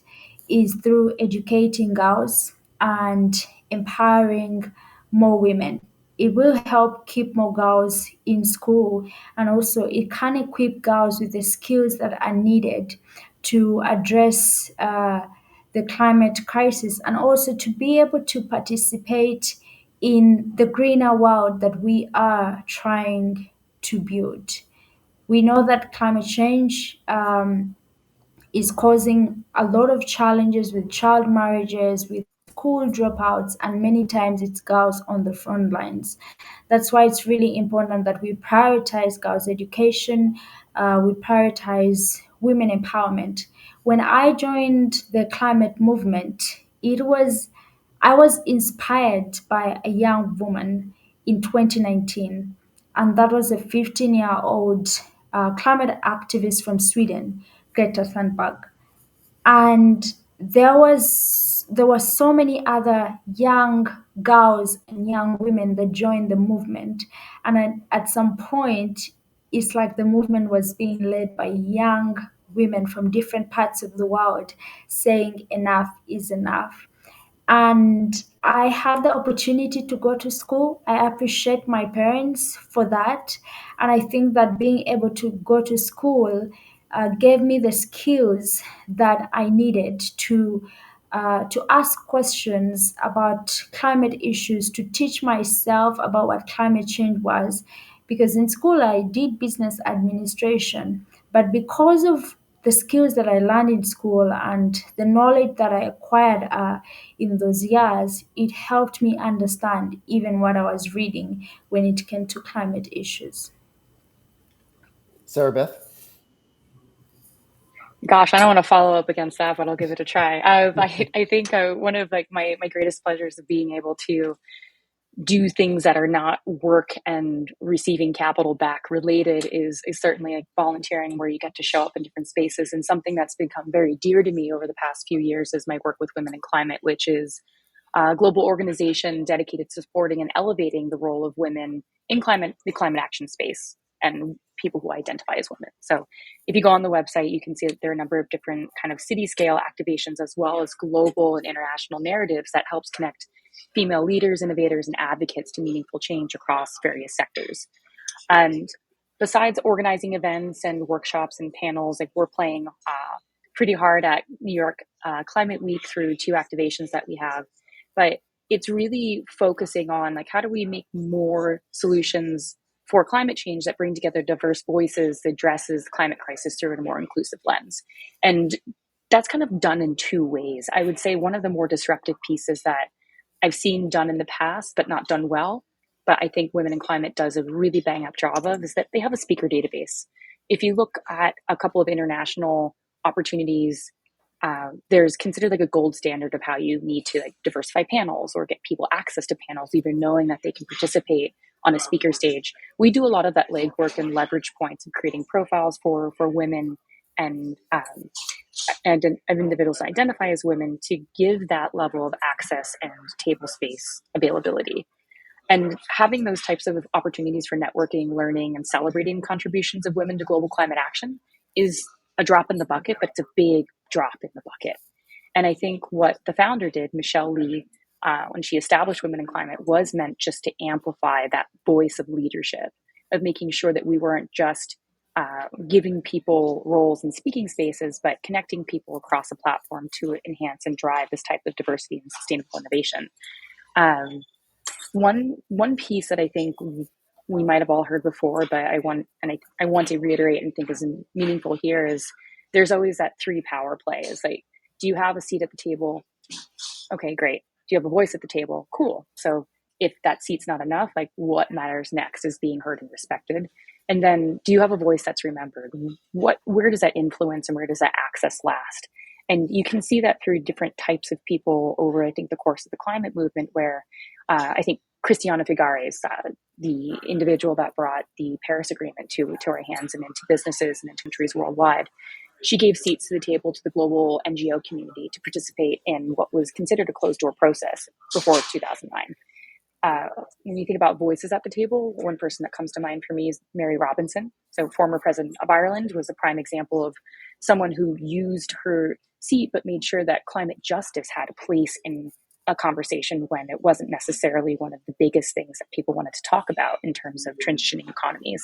is through educating girls and empowering more women. It will help keep more girls in school, and also it can equip girls with the skills that are needed to address the climate crisis, and also to be able to participate in the greener world that we are trying to build. We know that climate change is causing a lot of challenges with child marriages, with school dropouts, and many times it's girls on the front lines. That's why it's really important that we prioritize girls' education, we prioritize women empowerment. When I joined the climate movement, it was I was inspired by a young woman in 2019, and that was a 15-year-old climate activist from Sweden, Greta Thunberg. And there were so many other young girls and young women that joined the movement. And at some point, it's like the movement was being led by young women from different parts of the world saying enough is enough. And I had the opportunity to go to school. I appreciate my parents for that. And I think that being able to go to school gave me the skills that I needed to ask questions about climate issues, to teach myself about what climate change was. Because in school, I did business administration, but because of the skills that I learned in school and the knowledge that I acquired in those years, it helped me understand even what I was reading when it came to climate issues. Sarah Beth? Gosh, I don't want to follow up against that, but I'll give it a try. I think one of like my greatest pleasures of being able to do things that are not work and receiving capital back related is certainly like volunteering, where you get to show up in different spaces. And something that's become very dear to me over the past few years is my work with Women in Climate, which is a global organization dedicated to supporting and elevating the role of women in the climate action space and people who identify as women. So if you go on the website, you can see that there are a number of different kind of city scale activations, as well as global and international narratives that helps connect female leaders, innovators, and advocates to meaningful change across various sectors. And besides organizing events and workshops and panels, like we're playing pretty hard at New York Climate Week through 2 activations that we have. But it's really focusing on like, how do we make more solutions for climate change that bring together diverse voices that addresses the climate crisis through a more inclusive lens. And that's kind of done in 2 ways. I would say one of the more disruptive pieces that I've seen done in the past, but not done well, but I think Women in Climate does a really bang up job of, is that they have a speaker database. If you look at a couple of international opportunities, there's considered like a gold standard of how you need to like diversify panels or get people access to panels, even knowing that they can participate on a speaker stage. We do a lot of that legwork and leverage points of creating profiles for women and individuals that identify as women to give that level of access and table space availability. And having those types of opportunities for networking, learning, and celebrating contributions of women to global climate action is a drop in the bucket, but it's a big drop in the bucket. And I think what the founder did, Michelle Lee, when she established Women in Climate, was meant just to amplify that voice of leadership, of making sure that we weren't just giving people roles in speaking spaces, but connecting people across a platform to enhance and drive this type of diversity and sustainable innovation. One piece that I think we might have all heard before, but I want to reiterate and think is meaningful here is there's always that 3 power play. Is like, do you have a seat at the table? Okay, great. Do you have a voice at the table? Cool. So if that seat's not enough, like what matters next is being heard and respected. And then, do you have a voice that's remembered? Where does that influence and where does that access last? And you can see that through different types of people over, I think, the course of the climate movement, where I think Christiana Figueres, the individual that brought the Paris Agreement to our hands and into businesses and into countries worldwide, she gave seats to the table to the global NGO community to participate in what was considered a closed door process before 2009. When you think about voices at the table, one person that comes to mind for me is Mary Robinson. So, former president of Ireland, was a prime example of someone who used her seat but made sure that climate justice had a place in a conversation when it wasn't necessarily one of the biggest things that people wanted to talk about in terms of transitioning economies.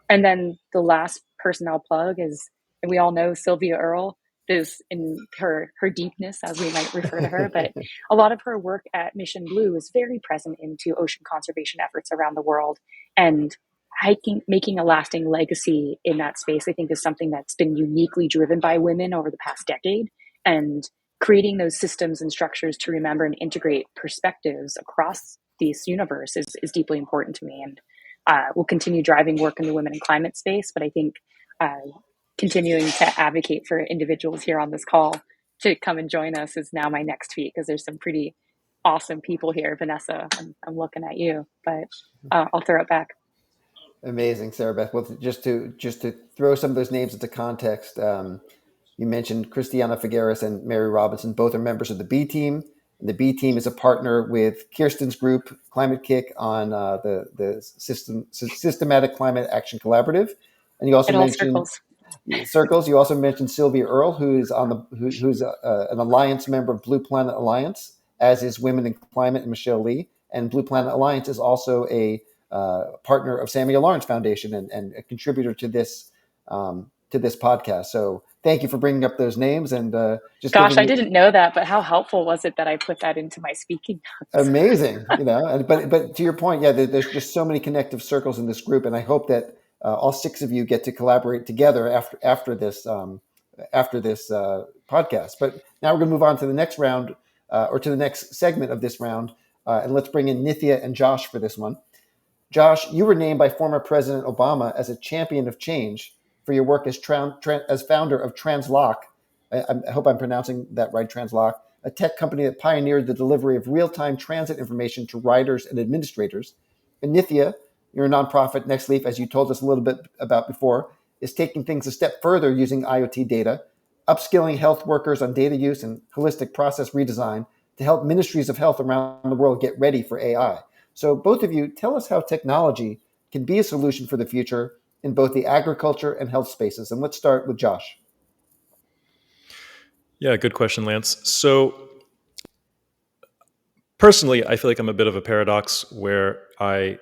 And then the last person I'll plug is, and we all know Sylvia Earle is in her deepness, as we might refer to her, but a lot of her work at Mission Blue is very present into ocean conservation efforts around the world. And making a lasting legacy in that space, I think, is something that's been uniquely driven by women over the past decade. And creating those systems and structures to remember and integrate perspectives across this universe is deeply important to me. And we'll continue driving work in the women in climate space, but I think continuing to advocate for individuals here on this call to come and join us is now my next feat, because there's some pretty awesome people here. Vanessa, I'm looking at you, but I'll throw it back. Amazing, Sarah Beth. Well, just to throw some of those names into context, you mentioned Christiana Figueres and Mary Robinson. Both are members of the B Team. And the B Team is a partner with Kirsten's group, Climate Kick, on the Systematic Climate Action Collaborative. And you also mentioned Circles. You also mentioned Sylvia Earle, who's who's an alliance member of Blue Planet Alliance, as is Women in Climate and Michelle Lee. And Blue Planet Alliance is also a partner of Samuel Lawrence Foundation and a contributor to this podcast. So thank you for bringing up those names. And I didn't know that, but how helpful was it that I put that into my speaking notes? Amazing, but to your point, yeah, there's just so many connective circles in this group, and I hope that all six of you get to collaborate together after this podcast. But now we're going to move on to the next round, or to the next segment of this round, and let's bring in Nithya and Josh for this one. Josh, you were named by former President Obama as a champion of change for your work as founder of Translock. I hope I'm pronouncing that right, Translock, a tech company that pioneered the delivery of real-time transit information to riders and administrators. And Nithya, your nonprofit NextLeaf, as you told us a little bit about before, is taking things a step further using IoT data, upskilling health workers on data use and holistic process redesign to help ministries of health around the world get ready for AI. So both of you, tell us how technology can be a solution for the future in both the agriculture and health spaces. And let's start with Josh. Yeah, good question, Lance. So personally, I feel like I'm a bit of a paradox where I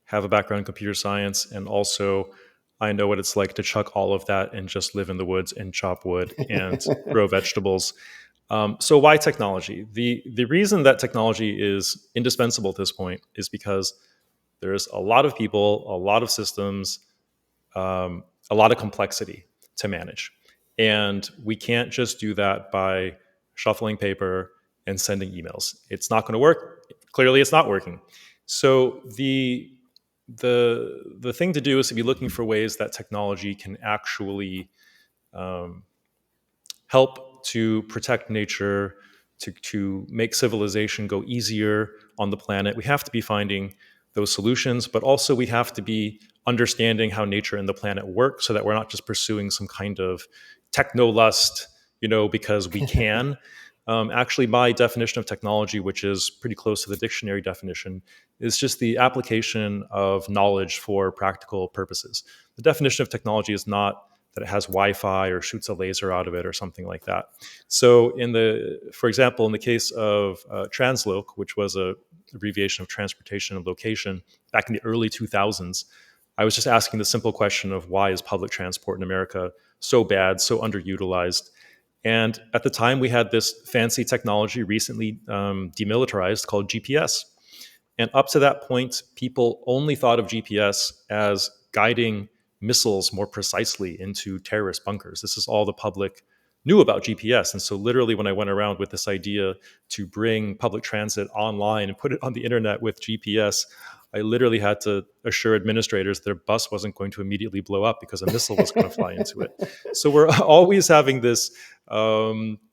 have a background in computer science, and also I know what it's like to chuck all of that and just live in the woods and chop wood and grow vegetables. So why technology? The reason that technology is indispensable at this point is because there's a lot of people, a lot of systems, a lot of complexity to manage. And we can't just do that by shuffling paper and sending emails. It's not going to work. Clearly, it's not working. So the thing to do is to be looking for ways that technology can actually help to protect nature, to make civilization go easier on the planet. We have to be finding those solutions, but also we have to be understanding how nature and the planet work, so that we're not just pursuing some kind of techno lust, because we can. Actually, my definition of technology, which is pretty close to the dictionary definition, is just the application of knowledge for practical purposes. The definition of technology is not that it has Wi-Fi or shoots a laser out of it or something like that. So for example, in the case of Transloc, which was a abbreviation of transportation and location, back in the early 2000s, I was just asking the simple question of why is public transport in America so bad, so underutilized? And at the time, we had this fancy technology recently demilitarized called GPS. And up to that point, people only thought of GPS as guiding missiles more precisely into terrorist bunkers. This is all the public knew about GPS. And so literally when I went around with this idea to bring public transit online and put it on the internet with GPS, I literally had to assure administrators their bus wasn't going to immediately blow up because a missile was going to fly into it. So we're always having this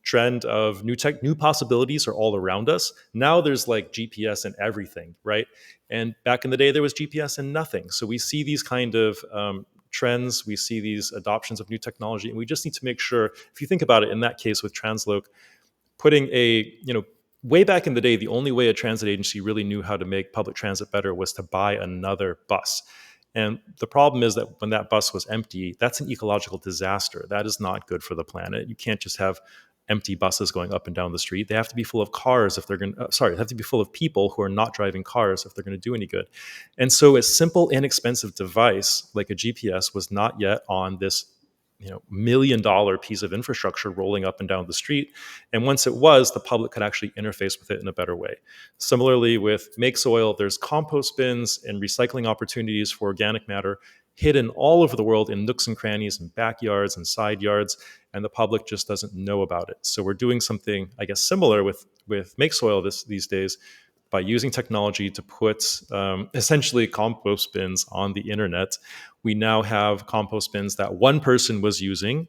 trend of new possibilities are all around us. Now there's like GPS and everything, right? And back in the day, there was GPS and nothing. So we see these kind of trends, we see these adoptions of new technology, and we just need to make sure, if you think about it, in that case with Transloc, putting way back in the day, the only way a transit agency really knew how to make public transit better was to buy another bus. And the problem is that when that bus was empty, that's an ecological disaster. That is not good for the planet. You can't just have empty buses going up and down the street. They have to be full of cars if they're going to, they have to be full of people who are not driving cars if they're going to do any good. And so a simple, inexpensive device like a GPS was not yet on this $1 million piece of infrastructure rolling up and down the street. And once it was, the public could actually interface with it in a better way. Similarly, with Make Soil, there's compost bins and recycling opportunities for organic matter hidden all over the world in nooks and crannies and backyards and side yards, and the public just doesn't know about it. So we're doing something, I guess, similar with Make Soil these days, by using technology to put essentially compost bins on the internet. We now have compost bins that one person was using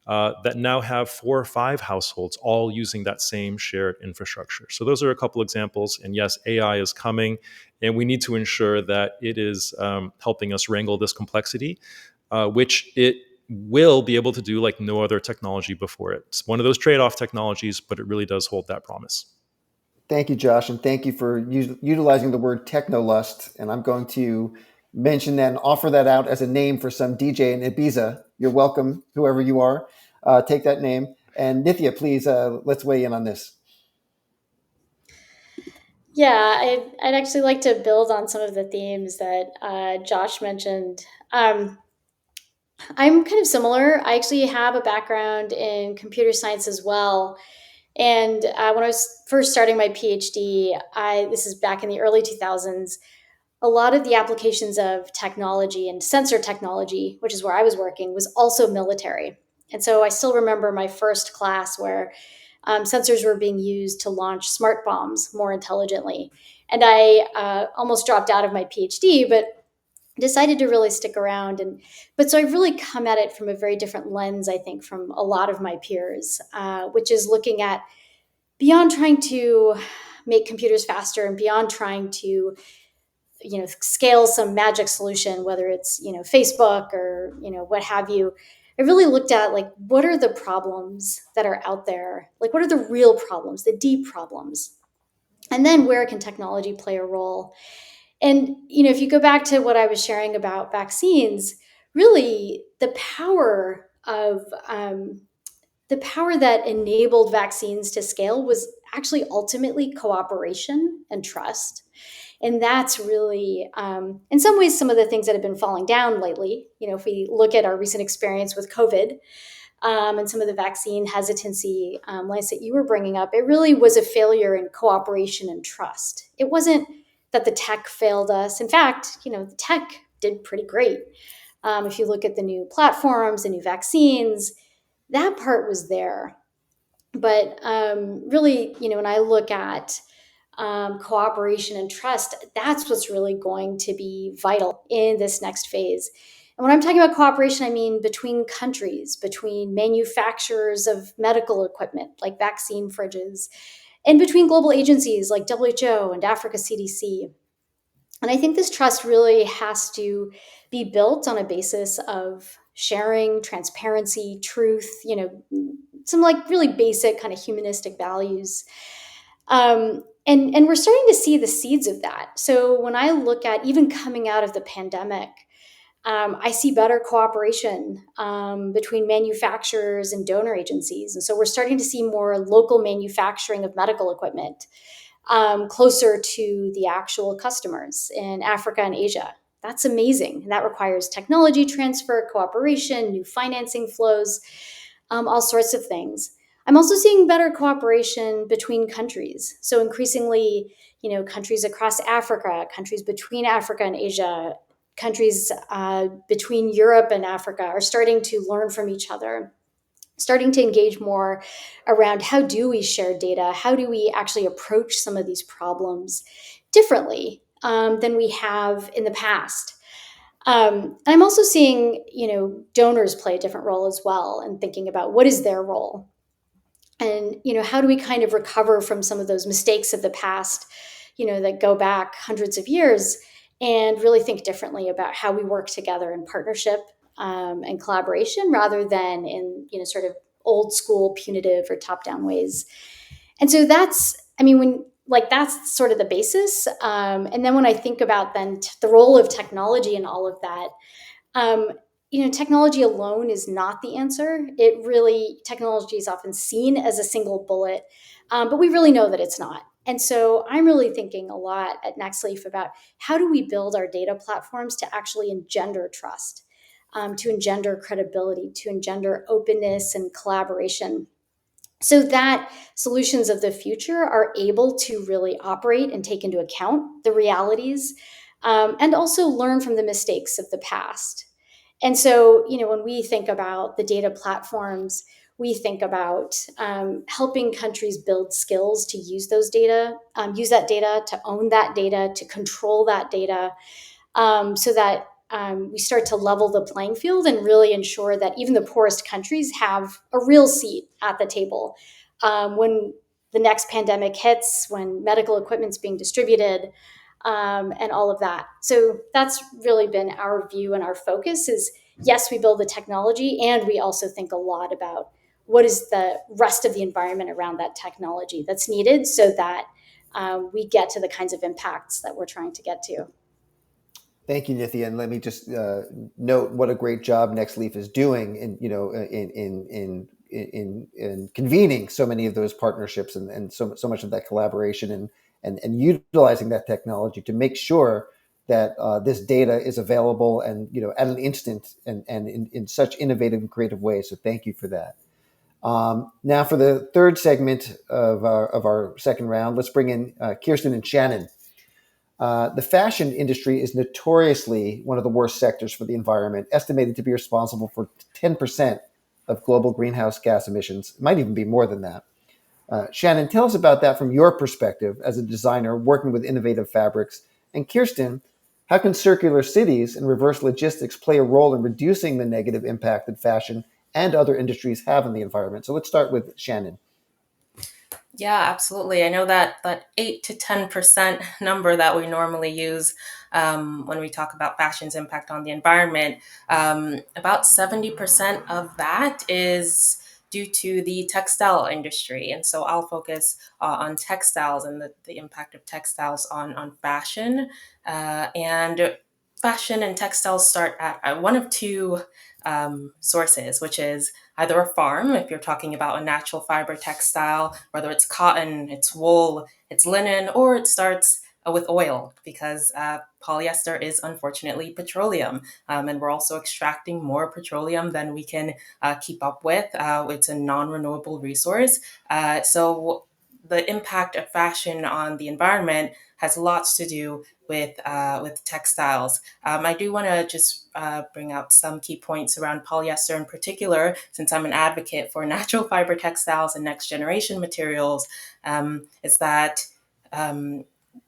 that now have 4 or 5 households all using that same shared infrastructure. So those are a couple examples. And yes, AI is coming, and we need to ensure that it is helping us wrangle this complexity, which it will be able to do like no other technology before it. It's one of those trade-off technologies, but it really does hold that promise. Thank you, Josh, and thank you for utilizing the word technolust. And I'm going to mention that and offer that out as a name for some DJ in Ibiza. You're welcome, whoever you are. Take that name. And Nithya, please, let's weigh in on this. Yeah, I'd actually like to build on some of the themes that Josh mentioned. I'm kind of similar. I actually have a background in computer science as well. And when I was first starting my PhD, this is back in the early 2000s, a lot of the applications of technology and sensor technology, which is where I was working, was also military. And so I still remember my first class where sensors were being used to launch smart bombs more intelligently. And I almost dropped out of my PhD, but decided to really stick around. But so I've really come at it from a very different lens, I think, from a lot of my peers, which is looking at beyond trying to make computers faster and beyond trying to scale some magic solution, whether it's Facebook or what have you. I really looked at like, what are the problems that are out there? Like, what are the real problems, the deep problems? And then where can technology play a role? And if you go back to what I was sharing about vaccines, really the power that enabled vaccines to scale was actually ultimately cooperation and trust. And that's really, in some ways, some of the things that have been falling down lately. If we look at our recent experience with COVID and some of the vaccine hesitancy, Lance, that you were bringing up, it really was a failure in cooperation and trust. It wasn't that the tech failed us. In fact, the tech did pretty great. If you look at the new platforms, the new vaccines, that part was there. But really, when I look at cooperation and trust, that's what's really going to be vital in this next phase. And when I'm talking about cooperation, I mean between countries, between manufacturers of medical equipment like vaccine fridges, and between global agencies like WHO and Africa CDC. And I think this trust really has to be built on a basis of sharing, transparency, truth, some like really basic kind of humanistic values. And we're starting to see the seeds of that. So when I look at even coming out of the pandemic, I see better cooperation between manufacturers and donor agencies. And so we're starting to see more local manufacturing of medical equipment closer to the actual customers in Africa and Asia. That's amazing. And that requires technology transfer, cooperation, new financing flows, all sorts of things. I'm also seeing better cooperation between countries. So increasingly, countries across Africa, countries between Africa and Asia, countries between Europe and Africa are starting to learn from each other. starting to engage more around how do we share data? How do we actually approach some of these problems differently than we have in the past? I'm also seeing, donors play a different role as well, and thinking about what is their role, and how do we kind of recover from some of those mistakes of the past, that go back hundreds of years, and really think differently about how we work together in partnership and collaboration rather than in sort of old school punitive or top down ways. And so that's, I mean, when like that's sort of the basis. And then when I think about then the role of technology and all of that, um, technology alone is not the answer. Technology is often seen as a single bullet, but we really know that it's not. And so I'm really thinking a lot at NextLeaf about how do we build our data platforms to actually engender trust, to engender credibility, to engender openness and collaboration, so that solutions of the future are able to really operate and take into account the realities, and also learn from the mistakes of the past. And so, when we think about the data platforms, we think about helping countries build skills to use those data, use that data, to own that data, to control that data, so that we start to level the playing field and really ensure that even the poorest countries have a real seat at the table when the next pandemic hits, when medical equipment's being distributed, and all of that. So that's really been our view and our focus is, yes, we build the technology, and we also think a lot about what is the rest of the environment around that technology that's needed so that we get to the kinds of impacts that we're trying to get to. Thank you, Nithya, and let me just note what a great job NextLeaf is doing in convening so many of those partnerships and so much of that collaboration and utilizing that technology to make sure that this data is available and at an instant and in such innovative and creative ways. So thank you for that. Now for the third segment of our second round, let's bring in Kirsten and Shannon. The fashion industry is notoriously one of the worst sectors for the environment, estimated to be responsible for 10% of global greenhouse gas emissions. It might even be more than that. Shannon, tell us about that from your perspective as a designer working with innovative fabrics. And Kirsten, how can circular cities and reverse logistics play a role in reducing the negative impact that fashion and other industries have on the environment? So let's start with Shannon. Yeah, absolutely. I know that 8 to 10% number that we normally use when we talk about fashion's impact on the environment, about 70% of that is due to the textile industry. And so I'll focus on textiles and the impact of textiles on fashion. And fashion and textiles start at one of two sources, which is either a farm, if you're talking about a natural fiber textile, whether it's cotton, it's wool, it's linen, or it starts with oil, because polyester is unfortunately petroleum. And we're also extracting more petroleum than we can keep up with. It's a non-renewable resource. So the impact of fashion on the environment has lots to do with textiles. I do want to just bring out some key points around polyester in particular, since I'm an advocate for natural fiber textiles and next generation materials, is that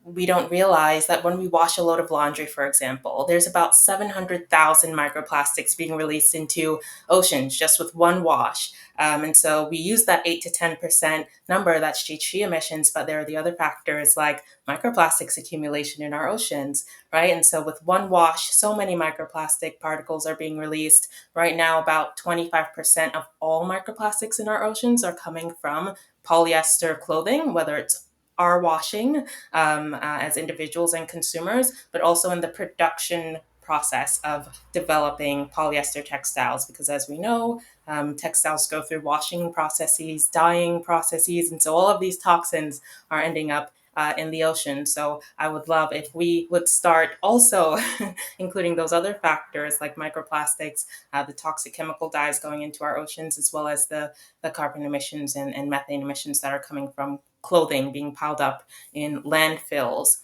we don't realize that when we wash a load of laundry, for example, there's about 700,000 microplastics being released into oceans just with one wash. And so we use that 8 to 10% number, that's GHG emissions, but there are the other factors like microplastics accumulation in our oceans, right? And so with one wash, so many microplastic particles are being released. Right now, about 25% of all microplastics in our oceans are coming from polyester clothing, whether it's our washing as individuals and consumers, but also in the production process of developing polyester textiles, because as we know, textiles go through washing processes, dyeing processes, and so all of these toxins are ending up in the ocean. So I would love if we would start also including those other factors like microplastics, the toxic chemical dyes going into our oceans, as well as the carbon emissions and methane emissions that are coming from clothing being piled up in landfills.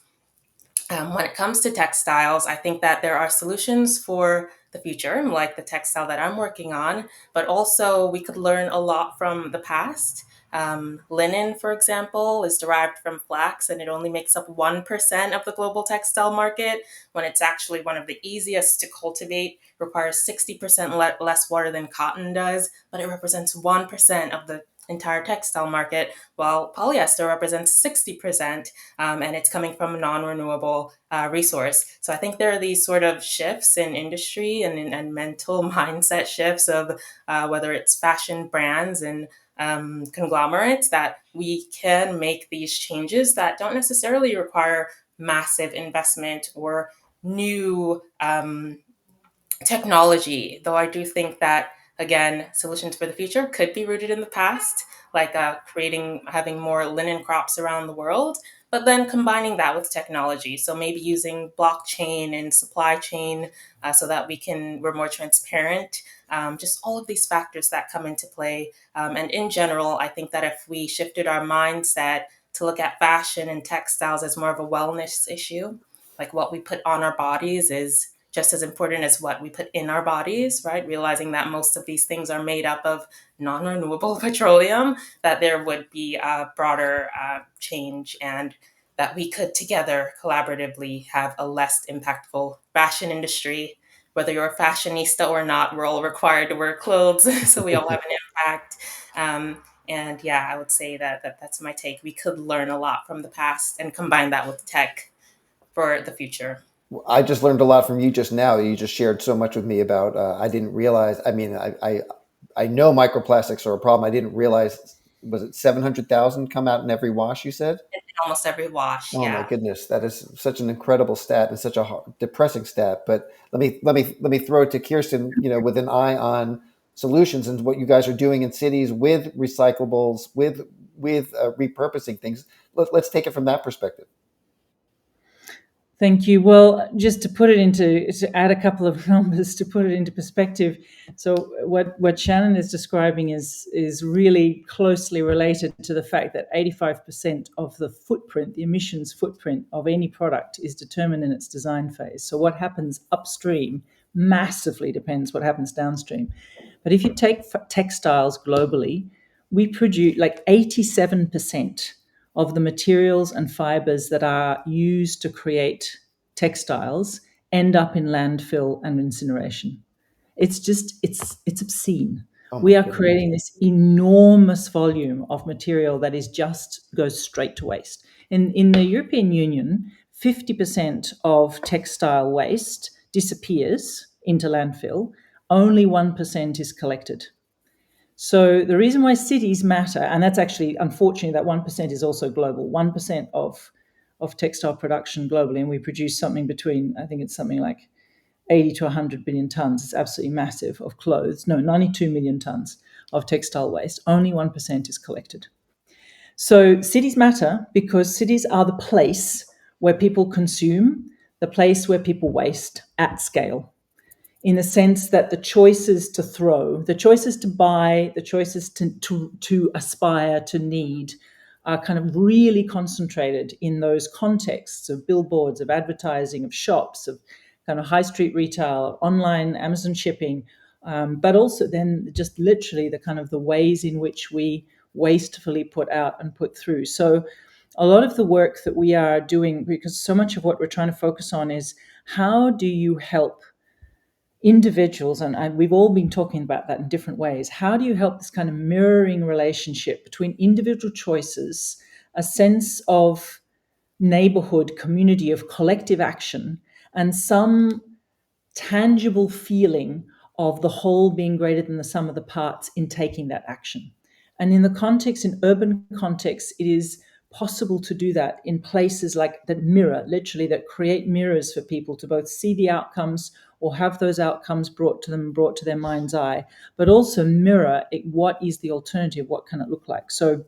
When it comes to textiles, I think that there are solutions for the future, like the textile that I'm working on, but also we could learn a lot from the past. Linen, for example, is derived from flax, and it only makes up 1% of the global textile market, when it's actually one of the easiest to cultivate, requires 60% less water than cotton does, but it represents 1% of the entire textile market, while polyester represents 60%, and it's coming from a non-renewable resource. So I think there are these sort of shifts in industry and mental mindset shifts of whether it's fashion brands and conglomerates, that we can make these changes that don't necessarily require massive investment or new technology, though I do think that, again, solutions for the future could be rooted in the past, like having more linen crops around the world, but then combining that with technology. So maybe using blockchain and supply chain so that we're more transparent. Just all of these factors that come into play. And in general, I think that if we shifted our mindset to look at fashion and textiles as more of a wellness issue, like what we put on our bodies is just as important as what we put in our bodies, right? Realizing that most of these things are made up of non-renewable petroleum, that there would be a broader change, and that we could together collaboratively have a less impactful fashion industry. Whether you're a fashionista or not, we're all required to wear clothes, so we all have an impact. And yeah, I would say that's my take. We could learn a lot from the past and combine that with tech for the future. I just learned a lot from you just now. You just shared so much with me about. I didn't realize. I mean, I know microplastics are a problem. I didn't realize. Was it 700,000 come out in every wash? You said. In almost every wash. Oh my Yeah. goodness, that is such an incredible stat and such a depressing stat. But let me throw it to Kirsten. With an eye on solutions and what you guys are doing in cities with recyclables, with repurposing things. Let's take it from that perspective. Thank you. Well, just to add a couple of numbers to put it into perspective. So what Shannon is describing is really closely related to the fact that 85% of the emissions footprint of any product is determined in its design phase. So what happens upstream massively depends what happens downstream. But if you take textiles globally, we produce like 87% of the materials and fibers that are used to create textiles end up in landfill and incineration. It's obscene. Oh my We are goodness. creating this enormous volume of material that goes straight to waste. In the European Union, 50% of textile waste disappears into landfill. Only 1% is collected. So the reason why cities matter, and that's actually, unfortunately, that 1% is also global, 1% of textile production globally, and we produce something between, I think it's something like 80 to 100 billion tons. It's absolutely massive of clothes. No, 92 million tons of textile waste. Only 1% is collected. So cities matter because cities are the place where people consume, the place where people waste at scale, in the sense that the choices to throw, the choices to buy, the choices to aspire, to need, are kind of really concentrated in those contexts of billboards, of advertising, of shops, of kind of high street retail, online Amazon shipping, but also then just literally the kind of the ways in which we wastefully put out and put through. So a lot of the work that we are doing, because so much of what we're trying to focus on is how do you help individuals, and we've all been talking about that in different ways. How do you help this kind of mirroring relationship between individual choices, a sense of neighborhood, community, of collective action, and some tangible feeling of the whole being greater than the sum of the parts in taking that action? And in urban context, it is possible to do that in places like that mirror, literally that create mirrors for people to both see the outcomes or have those outcomes brought to their mind's eye, but also mirror what is the alternative, what can it look like? So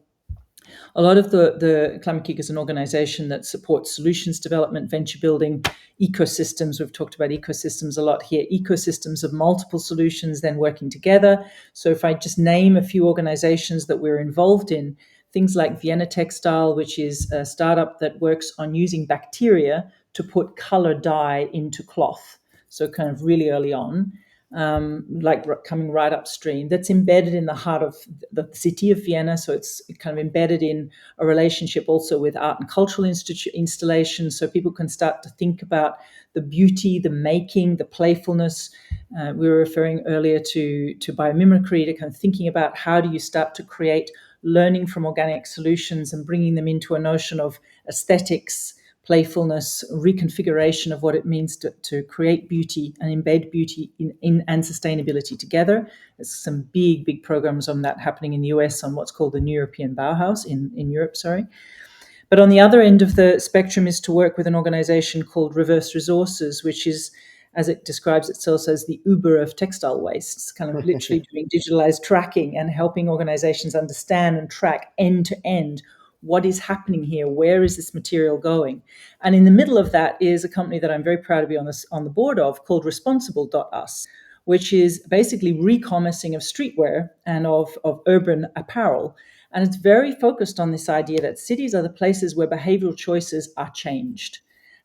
a lot of the Climate Geek is an organization that supports solutions development, venture building, ecosystems. We've talked about ecosystems a lot here, ecosystems of multiple solutions then working together. So if I just name a few organizations that we're involved in, things like Vienna Textile, which is a startup that works on using bacteria to put color dye into cloth. so kind of really early on, like coming right upstream, that's embedded in the heart of the city of Vienna. So it's kind of embedded in a relationship also with art and cultural installations, so people can start to think about the beauty, the making, the playfulness. We were referring earlier to biomimicry, to kind of thinking about how do you start to create learning from organic solutions and bringing them into a notion of aesthetics, playfulness, reconfiguration of what it means to create beauty and embed beauty in and sustainability together. There's some big programs on that happening in the US on what's called the New European Bauhaus in Europe, sorry. But on the other end of the spectrum is to work with an organization called Reverse Resources, which is, as it describes itself, as the Uber of textile waste. It's kind of literally doing digitalized tracking and helping organizations understand and track end to end what is happening here, where is this material going. And in the middle of that is a company that I'm very proud to be on the board of called Responsible.us, which is basically re-commercing of streetwear and of urban apparel. And it's very focused on this idea that cities are the places where behavioral choices are changed,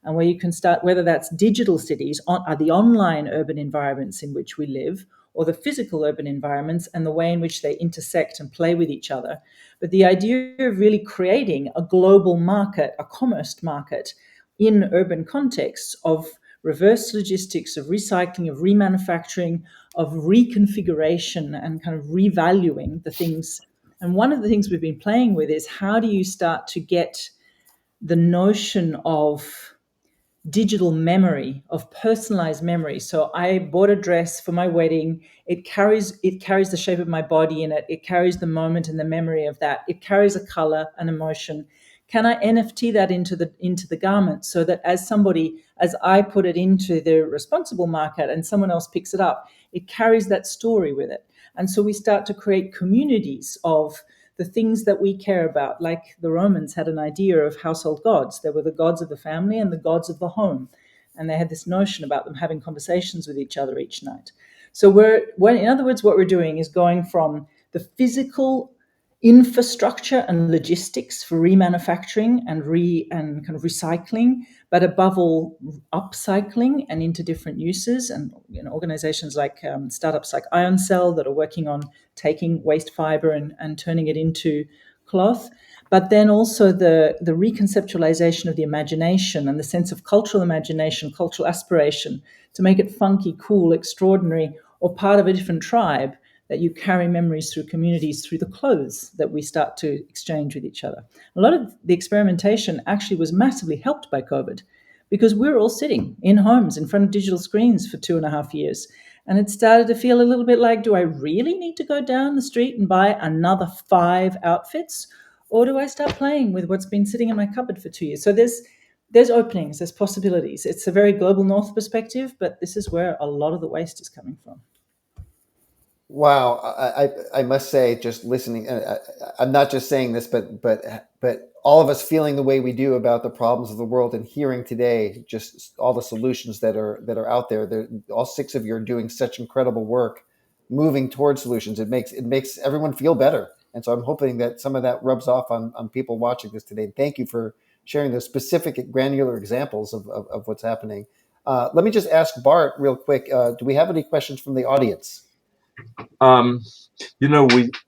and where you can start, whether that's digital cities, are the online urban environments in which we live, or the physical urban environments and the way in which they intersect and play with each other. But the idea of really creating a global market, a commerce market in urban contexts of reverse logistics, of recycling, of remanufacturing, of reconfiguration, and kind of revaluing the things. And one of the things we've been playing with is how do you start to get the notion of digital memory, of personalized memory. So I bought a dress for my wedding. It carries the shape of my body in it. It carries the moment and the memory of that. It carries a color, an emotion. Can I NFT that into the garment so that as I put it into the responsible market and someone else picks it up, it carries that story with it. And so we start to create communities of the things that we care about, like the Romans had an idea of household gods. There were the gods of the family and the gods of the home. And they had this notion about them having conversations with each other each night. So in other words, what we're doing is going from the physical infrastructure and logistics for remanufacturing and kind of recycling, but above all, upcycling and into different uses. And organizations like startups like IonCell that are working on taking waste fiber and turning it into cloth. But then also the reconceptualization of the imagination and the sense of cultural imagination, cultural aspiration, to make it funky, cool, extraordinary, or part of a different tribe, that you carry memories through communities, through the clothes that we start to exchange with each other. A lot of the experimentation actually was massively helped by COVID, because we're all sitting in homes in front of digital screens for 2.5 years. And it started to feel a little bit like, do I really need to go down the street and buy another 5 outfits? Or do I start playing with what's been sitting in my cupboard for 2 years? So there's openings, there's possibilities. It's a very global north perspective, but this is where a lot of the waste is coming from. Wow, I must say, just listening, I'm not just saying this, but all of us feeling the way we do about the problems of the world, and hearing today just all the solutions that are out there. All 6 of you are doing such incredible work, moving towards solutions. It makes everyone feel better, and so I'm hoping that some of that rubs off on people watching this today. Thank you for sharing those specific granular examples of what's happening. Let me just ask Bart real quick. Do we have any questions from the audience? May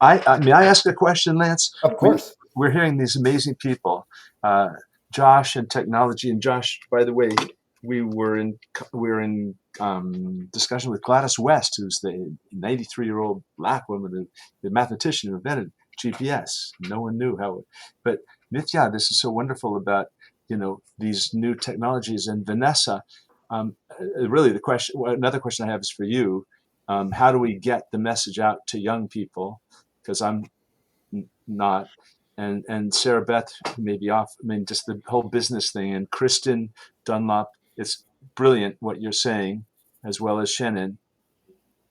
I ask a question, Lance? Of course. We're hearing these amazing people, Josh and technology. And Josh, by the way, we were in discussion with Gladys West, who's the 93-year-old Black woman, the mathematician who invented GPS. No one knew how. But Nithya, this is so wonderful about these new technologies. And Vanessa, really another question I have is for you. How do we get the message out to young people? Because I'm not. And Sarah Beth may be off. I mean, just the whole business thing. And Kristen Dunlop, it's brilliant what you're saying, as well as Shannon.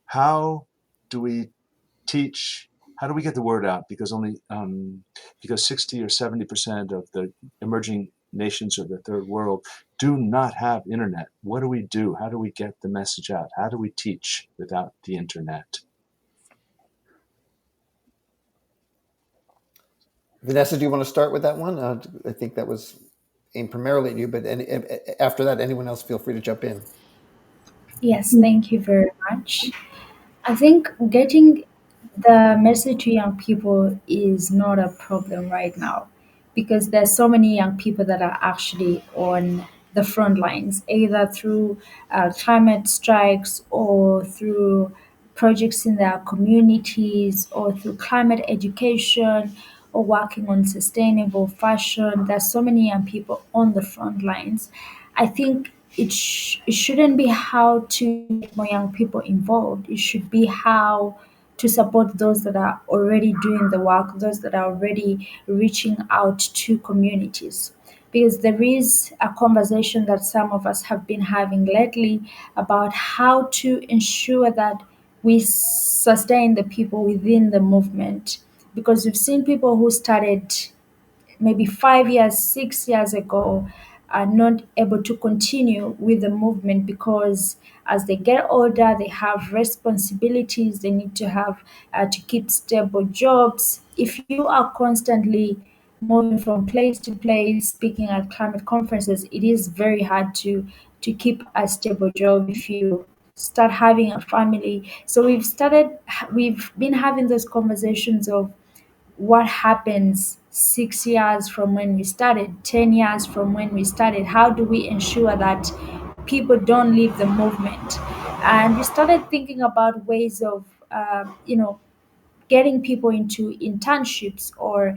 How do we teach? How do we get the word out? Because because 60 or 70% of the emerging nations of the third world do not have internet. What do we do? How do we get the message out? How do we teach without the internet? Vanessa, do you want to start with that one? I think that was aimed primarily at you, but after that, anyone else feel free to jump in. Yes, thank you very much. I think getting the message to young people is not a problem right now because there's so many young people that are actually on the front lines, either through climate strikes or through projects in their communities or through climate education or working on sustainable fashion. There's so many young people on the front lines. I think it shouldn't be how to get more young people involved. It should be how to support those that are already doing the work, those that are already reaching out to communities. Because there is a conversation that some of us have been having lately about how to ensure that we sustain the people within the movement. Because we've seen people who started maybe 5 years, 6 years ago are not able to continue with the movement because as they get older, they have responsibilities. They need to have to keep stable jobs. If you are constantly moving from place to place, speaking at climate conferences, it is very hard to keep a stable job if you start having a family. So we've been having those conversations of what happens 6 years from when we started, 10 years from when we started. How do we ensure that people don't leave the movement? And we started thinking about ways of, getting people into internships or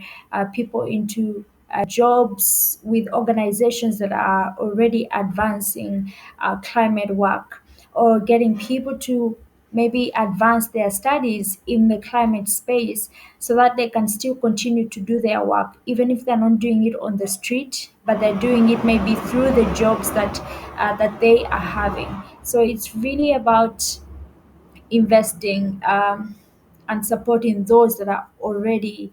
people into jobs with organizations that are already advancing climate work, or getting people to maybe advance their studies in the climate space so that they can still continue to do their work, even if they're not doing it on the street, but they're doing it maybe through the jobs that they are having. So it's really about investing and supporting those that are already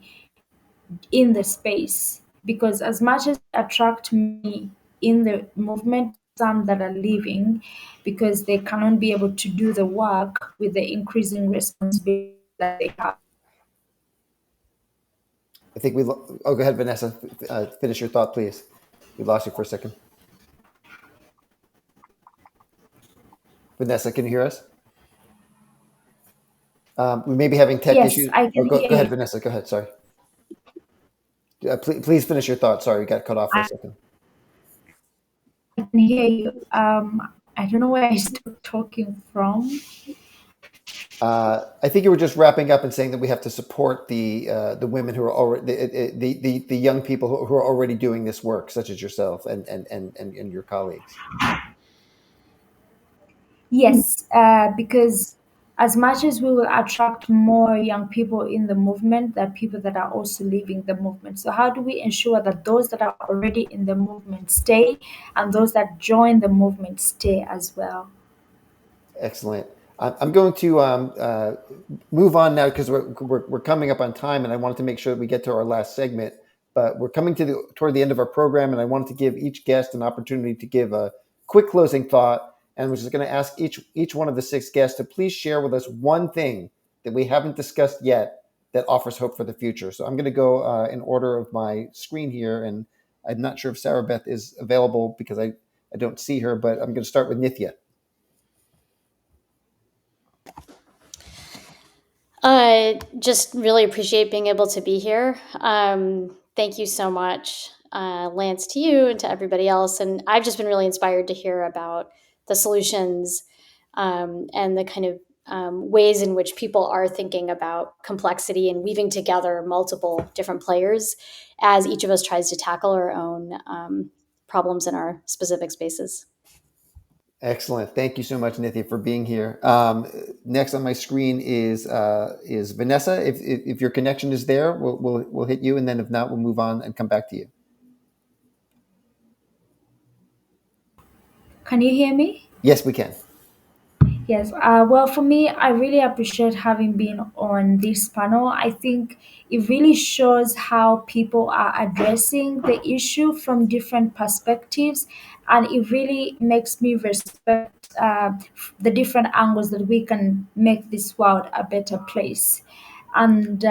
in the space. Because as much as they attract many in the movement, some that are leaving because they cannot be able to do the work with the increasing responsibility that they have. I think oh, go ahead, Vanessa. Finish your thought, please. We lost you for a second. Vanessa, can you hear us? We may be having tech Yes, issues. I Oh, can go hear ahead, you. Vanessa. Go ahead. Sorry. Please finish your thought. Sorry, we got cut off for a I second. can hear you. I don't know where I stopped talking from. I think you were just wrapping up and saying that we have to support the women who are already the young people who are already doing this work, such as yourself and your colleagues. Yes, because as much as we will attract more young people in the movement, there are people that are also leaving the movement. So, how do we ensure that those that are already in the movement stay and those that join the movement stay as well? Excellent. I'm going to move on now because we're coming up on time, and I wanted to make sure that we get to our last segment. But we're coming to toward the end of our program, and I wanted to give each guest an opportunity to give a quick closing thought. And I was just going to ask each one of the six guests to please share with us one thing that we haven't discussed yet that offers hope for the future. So I'm going to go in order of my screen here, and I'm not sure if Sarah Beth is available because I don't see her, but I'm going to start with Nithya. Just really appreciate being able to be here. Thank you so much, Lance, to you and to everybody else. And I've just been really inspired to hear about the solutions and the kind of ways in which people are thinking about complexity and weaving together multiple different players as each of us tries to tackle our own problems in our specific spaces. Excellent. Thank you so much, Nithya, for being here. Next on my screen is Vanessa. If your connection is there, we'll hit you, and then if not, we'll move on and come back to you. Can you hear me? Yes, we can. Yes, well, for me, I really appreciate having been on this panel. I think it really shows how people are addressing the issue from different perspectives, and it really makes me respect the different angles that we can make this world a better place. And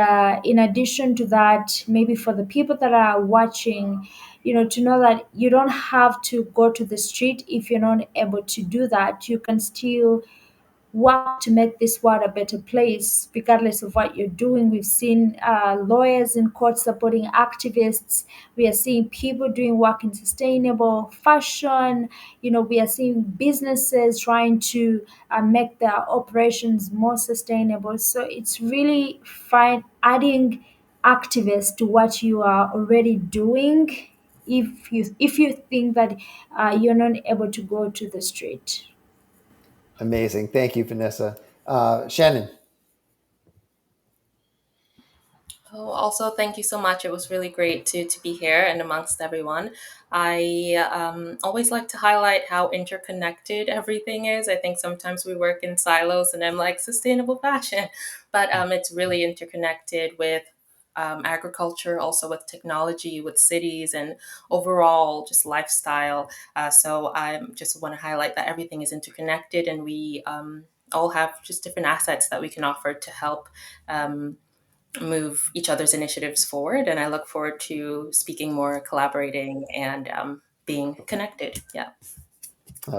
in addition to that, maybe for the people that are watching, to know that you don't have to go to the street if you're not able to do that. You can still work to make this world a better place, regardless of what you're doing. We've seen lawyers in court supporting activists. We are seeing people doing work in sustainable fashion. We are seeing businesses trying to make their operations more sustainable. So it's really fine adding activists to what you are already doing. If you think that you're not able to go to the street. Amazing. Thank you, Vanessa. Shannon. Oh, also, thank you so much. It was really great to be here and amongst everyone. I always like to highlight how interconnected everything is. I think sometimes we work in silos and I'm like, sustainable fashion, but it's really interconnected with agriculture, also with technology, with cities, and overall just lifestyle. So I just want to highlight that everything is interconnected and we all have just different assets that we can offer to help. Move each other's initiatives forward. And I look forward to speaking more, collaborating, and being connected. Yeah.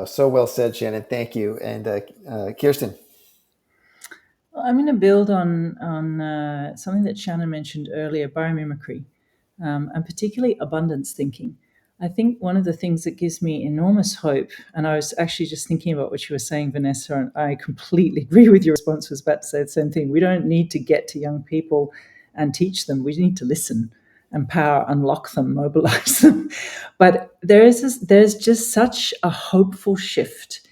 So well said, Shannon. Thank you. And Kirsten. I'm going to build on something that Shannon mentioned earlier, biomimicry, and particularly abundance thinking. I think one of the things that gives me enormous hope, and I was actually just thinking about what you were saying, Vanessa, and I completely agree with your response, was about to say the same thing. We don't need to get to young people and teach them. We need to listen, empower, unlock them, mobilize them. But there's just such a hopeful shift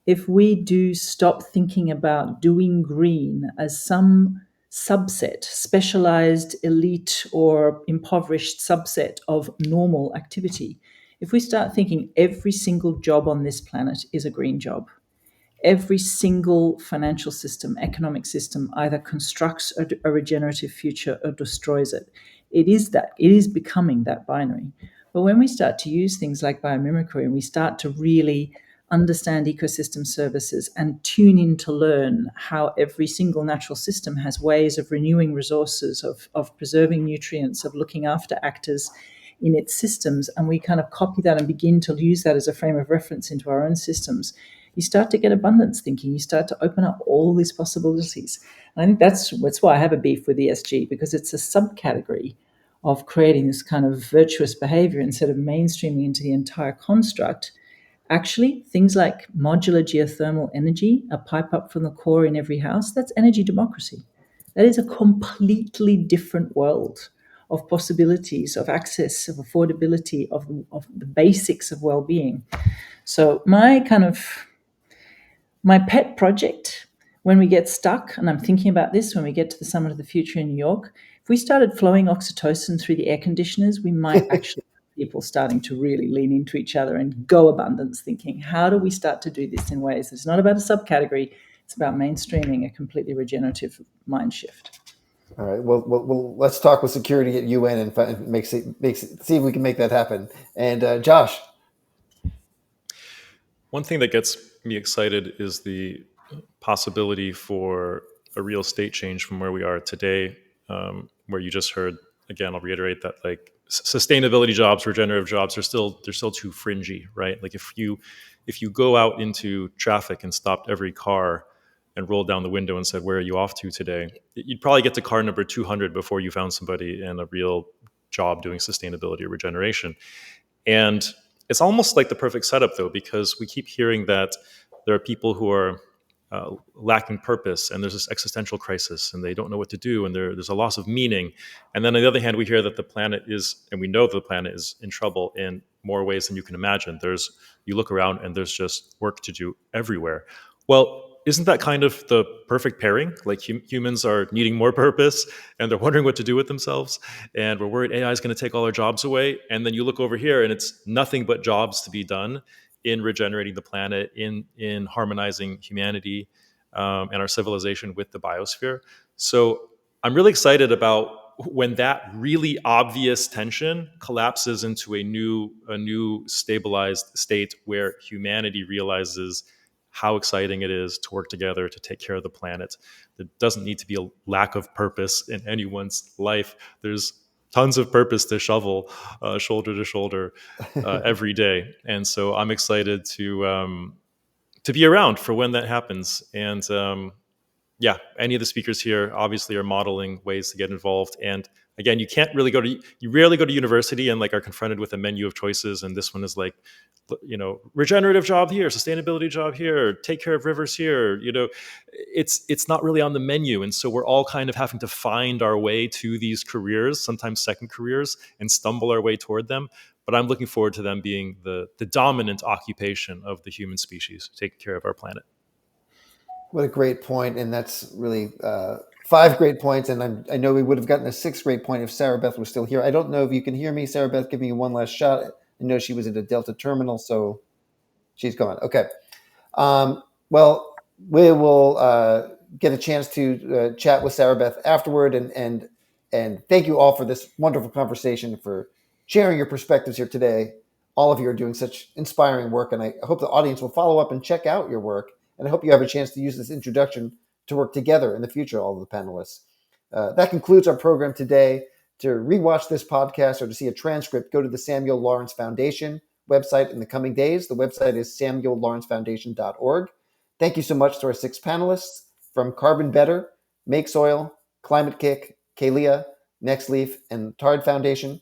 if we do stop thinking about doing green as some subset, specialized, elite, or impoverished subset of normal activity. If we start thinking every single job on this planet is a green job, every single financial system, economic system either constructs a regenerative future or destroys it. It is becoming that binary. But when we start to use things like biomimicry and we start to really understand ecosystem services and tune in to learn how every single natural system has ways of renewing resources, of preserving nutrients, of looking after actors in its systems, and we kind of copy that and begin to use that as a frame of reference into our own systems, you start to get abundance thinking. You start to open up all these possibilities. And I think that's why I have a beef with ESG, because it's a subcategory of creating this kind of virtuous behavior instead of mainstreaming into the entire construct. Actually, things like modular geothermal energy, a pipe up from the core in every house, that's energy democracy. That is a completely different world of possibilities, of access, of affordability, of the basics of well-being. So my pet project, when we get stuck, and I'm thinking about this when we get to the Summit of the Future in New York, if we started flowing oxytocin through the air conditioners, we might actually have people starting to really lean into each other and go abundance thinking. How do we start to do this in ways that's not about a subcategory, it's about mainstreaming a completely regenerative mind shift. All right. Well, let's talk with security at UN and see if we can make that happen. And Josh. One thing that gets me excited is the possibility for a real state change from where we are today, where you just heard, again, I'll reiterate that like sustainability jobs, regenerative jobs they're still too fringy, right? Like if you go out into traffic and stopped every car and rolled down the window and said, where are you off to today? You'd probably get to car number 200 before you found somebody in a real job doing sustainability or regeneration. And it's almost like the perfect setup, though, because we keep hearing that there are people who are lacking purpose, and there's this existential crisis, and they don't know what to do, and there's a loss of meaning. And then on the other hand, we hear that the planet is, and we know the planet is in trouble in more ways than you can imagine. You look around, and there's just work to do everywhere. Well, isn't that kind of the perfect pairing? Like humans are needing more purpose and they're wondering what to do with themselves. And we're worried AI is going to take all our jobs away. And then you look over here and it's nothing but jobs to be done in regenerating the planet, in harmonizing humanity and our civilization with the biosphere. So I'm really excited about when that really obvious tension collapses into a new stabilized state where humanity realizes how exciting it is to work together to take care of the planet. There doesn't need to be a lack of purpose in anyone's life. There's tons of purpose to shovel shoulder to shoulder every day. And so I'm excited to be around for when that happens. And yeah, any of the speakers here obviously are modeling ways to get involved. And again, you rarely go to university and like are confronted with a menu of choices. And this one is like, regenerative job here, sustainability job here, take care of rivers here. It's not really on the menu. And so we're all kind of having to find our way to these careers, sometimes second careers, and stumble our way toward them. But I'm looking forward to them being the dominant occupation of the human species, taking care of our planet. What a great point. And that's really 5 great points. And I know we would have gotten a 6th great point if Sarah Beth was still here. I don't know if you can hear me. Sarah Beth, give me one last shot. I know she was at a Delta terminal, so she's gone. Okay. Well, we will get a chance to chat with Sarah Beth afterward. And thank you all for this wonderful conversation, for sharing your perspectives here today. All of you are doing such inspiring work, and I hope the audience will follow up and check out your work. And I hope you have a chance to use this introduction to work together in the future, all of the panelists. That concludes our program today. To rewatch this podcast or to see a transcript, go to the Samuel Lawrence Foundation website in the coming days. The website is samuellawrencefoundation.org. Thank you so much to our 6 panelists from Carbon Better, Make Soil, Climate Kick, Kalia, Next Leaf, and Tard Foundation.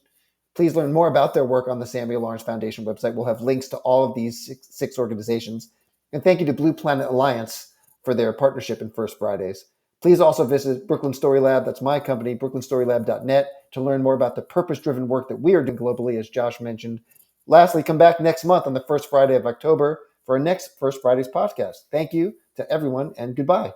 Please learn more about their work on the Samuel Lawrence Foundation website. We'll have links to all of these 6 organizations. And thank you to Blue Planet Alliance for their partnership in First Fridays. Please also visit Brooklyn Story Lab, that's my company, brooklynstorylab.net, to learn more about the purpose-driven work that we are doing globally, as Josh mentioned. Lastly, come back next month on the first Friday of October for our next First Fridays podcast. Thank you to everyone, and goodbye.